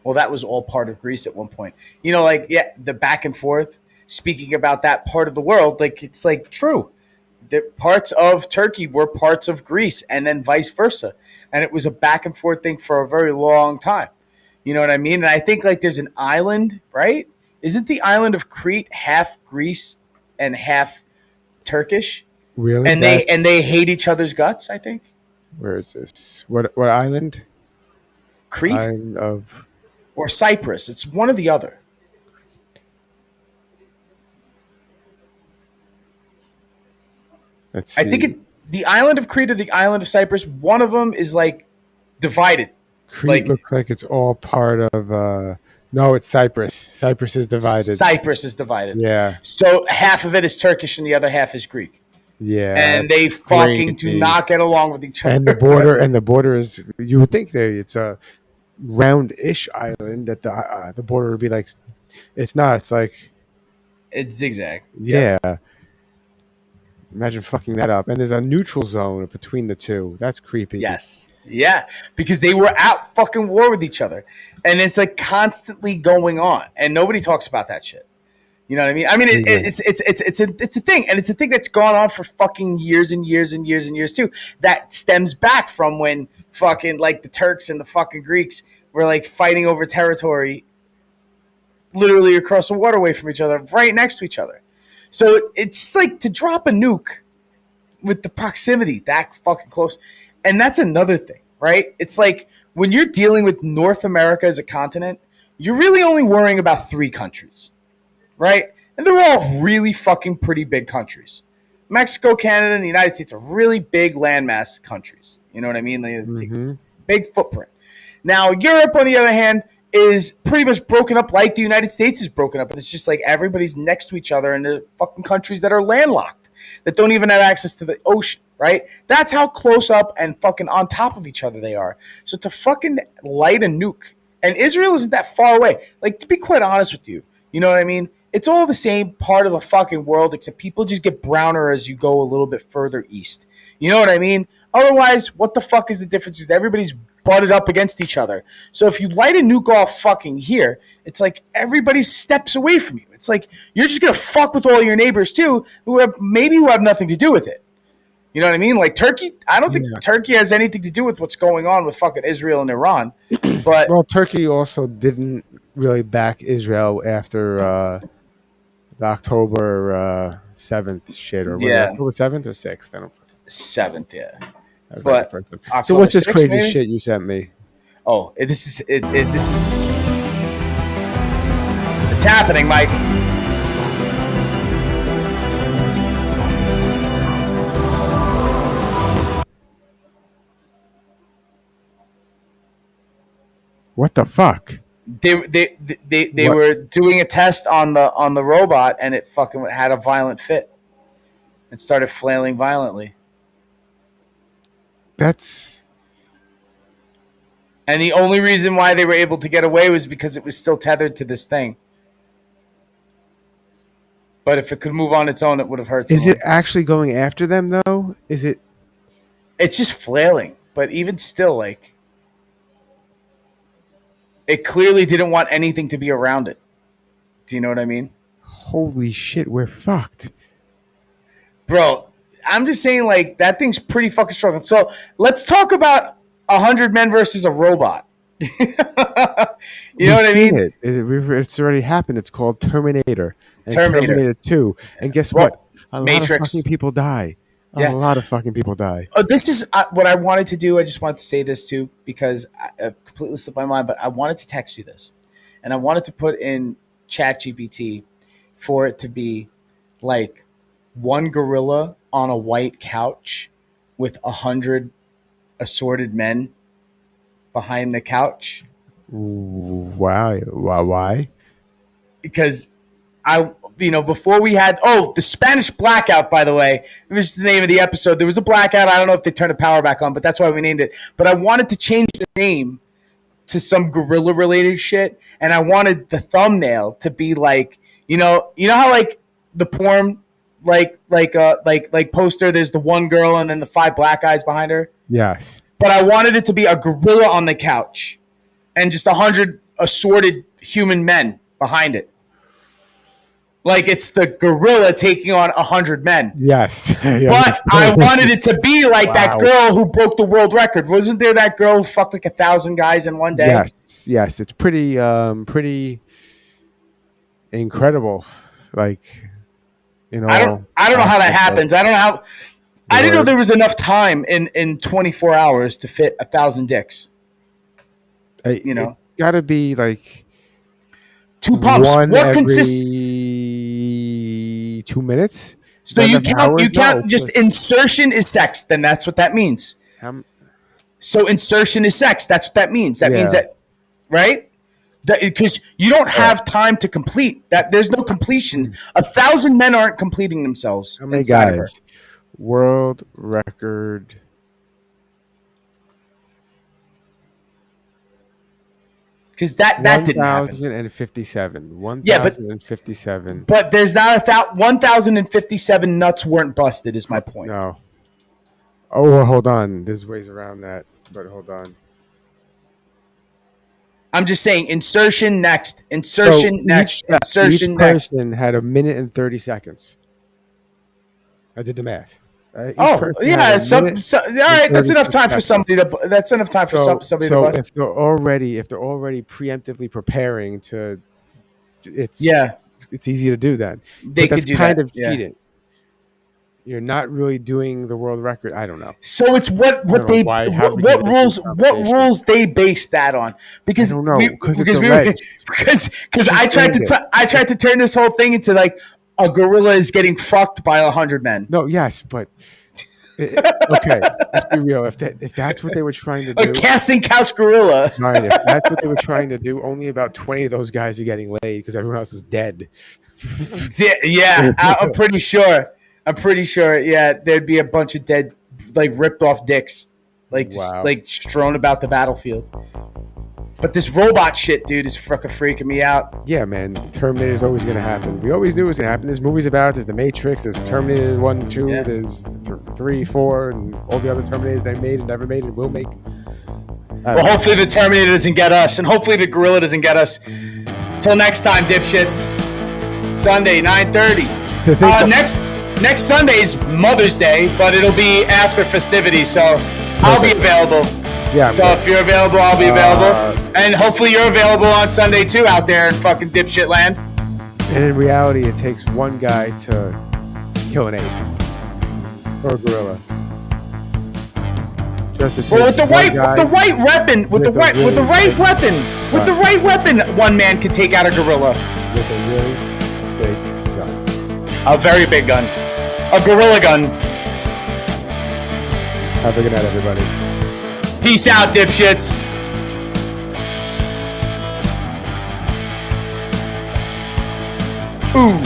Well, that was all part of Greece at one point. You know, like, yeah, the back and forth, speaking about that part of the world, like, it's like true. The parts of Turkey were parts of Greece and then vice versa. And it was a back and forth thing for a very long time. You know what I mean? And I think like there's an island, right? Isn't the island of Crete half Greece and half Turkish? Really? And they hate each other's guts, I think. Where is this? What island? Crete? Island of... Or Cyprus. It's one or the other. Let's see. I think the island of Crete or the island of Cyprus, one of them is like divided. Crete looks like it's all part of... no, it's Cyprus. Cyprus is divided. Cyprus is divided. Yeah. So half of it is Turkish and the other half is Greek. Yeah. And they fucking do not get along with each other. And the border is... You would think that it's a round-ish island that the border would be like... It's not. It's like... It's zigzag. Yeah. Imagine fucking that up. And there's a neutral zone between the two. That's creepy. Yes. Yeah. Because they were out fucking war with each other. And it's like constantly going on. And nobody talks about that shit. You know what I mean? I mean, it's a thing. And it's a thing that's gone on for fucking years and years and years and years too. That stems back from when fucking like the Turks and the fucking Greeks were like fighting over territory literally across the waterway from each other, right next to each other. So it's like to drop a nuke with the proximity that fucking close. And that's another thing, right? It's like when you're dealing with North America as a continent, you're really only worrying about 3 countries, right? And they're all really fucking pretty big countries. Mexico, Canada, and the United States are really big landmass countries. You know what I mean? They take big footprint. Now, Europe, on the other hand, is pretty much broken up like the United States is broken up. And it's just like everybody's next to each other in the fucking countries that are landlocked, that don't even have access to the ocean, right? That's how close up and fucking on top of each other they are. So to fucking light a nuke, and Israel isn't that far away. Like, to be quite honest with you, you know what I mean? It's all the same part of the fucking world, except people just get browner as you go a little bit further east. You know what I mean? Otherwise, what the fuck is the difference? Is everybody's butted up against each other. So if you light a nuke off fucking here, it's like everybody steps away from you. It's like you're just gonna fuck with all your neighbors too, who have nothing to do with it. You know what I mean? Like Turkey, I don't think Turkey has anything to do with what's going on with fucking Israel and Iran. But well, Turkey also didn't really back Israel after the October 7th shit, or was it October 7th or 6th? I don't. 7th, yeah. Okay, but so what's this 6th, crazy maybe? shit you sent me? Oh, this is it's happening, Mike. What the fuck? They were doing a test on the robot, and it fucking had a violent fit and started flailing violently. And the only reason why they were able to get away was because it was still tethered to this thing. But if it could move on its own, it would have hurt someone. Is it actually going after them, though? Is it? It's just flailing. But even still, like, it clearly didn't want anything to be around it. Do you know what I mean? Holy shit, we're fucked. Bro, I'm just saying, like, that thing's pretty fucking strong. So let's talk about 100 men versus a robot. You know what I mean? It's already happened. It's called Terminator. And Terminator 2. And guess what? A Matrix. lot of fucking people die. A lot of fucking people die. This is what I wanted to do. I just wanted to say this too, because I completely slipped my mind, but I wanted to text you this. And I wanted to put in ChatGPT for it to be like one gorilla on a white couch with 100 assorted men behind the couch. Wow. Why? Because before we had the Spanish Blackout, by the way. It was the name of the episode. There was a blackout. I don't know if they turned the power back on, but that's why we named it. But I wanted to change the name to some gorilla related shit, and I wanted the thumbnail to be like, you know how like the porn like poster, there's the one girl and then the 5 black guys behind her. Yes. But I wanted it to be a gorilla on the couch and just 100 assorted human men behind it. Like it's the gorilla taking on 100 men. Yes. But I wanted it to be like that girl who broke the world record. Wasn't there that girl who fucked like 1,000 guys in one day? Yes. It's pretty incredible. Like, you know, I don't know how that happens. I don't know how. I didn't know there was enough time in 24 hours to fit 1,000 dicks. It's got to be like 2 pumps. What consists? 2 minutes. So you count just insertion is sex. Then that's what that means. So insertion is sex. That's what that means. That means that, right? Because you don't have time to complete that. There's no completion. 1,000 men aren't completing themselves. How many guys? World record. Because that didn't happen. 1,057. 1,057. But there's not 1,057 nuts weren't busted. Is my point. No. Oh, well, hold on. There's ways around that, but hold on. I'm just saying insertion next, insertion next, insertion each next. person had 1 minute and 30 seconds. I did the math. All right. All right. That's enough time for somebody to. That's enough time for somebody to bust. If they're already preemptively preparing to, it's easy to do that. They could do kind that. of cheating. You're not really doing the world record. I don't know. So it's what rules they base that on? Because I don't know, because I tried to turn this whole thing into like a gorilla is getting fucked by 100 men. No, yes, but okay, let's be real. If that's what they were trying to do, a casting couch gorilla. Right, if that's what they were trying to do, only about 20 of those guys are getting laid because everyone else is dead. Yeah, I'm pretty sure. Yeah, there'd be a bunch of dead, like ripped off dicks, like strewn about the battlefield. But this robot shit, dude, is fucking freaking me out. Yeah, man. Terminator's always going to happen. We always knew it was going to happen. There's movies about it. There's The Matrix. There's Terminator 1, 2. Yeah. There's 3, 4, and all the other Terminators they made and never made and will make. Well, hopefully the Terminator doesn't get us, and hopefully the gorilla doesn't get us. Till next time, dipshits. Sunday, 9:30. Next Sunday's Mother's Day, but it'll be after festivities, so I'll be available. Yeah. So if you're available, I'll be available. And hopefully you're available on Sunday too out there in fucking dipshit land. And in reality, it takes one guy to kill an ape or a gorilla. Well, with the right weapon, one man can take out a gorilla. With a really big gun. A very big gun. A gorilla gun. Have a good night, everybody. Peace out, dipshits. Ooh.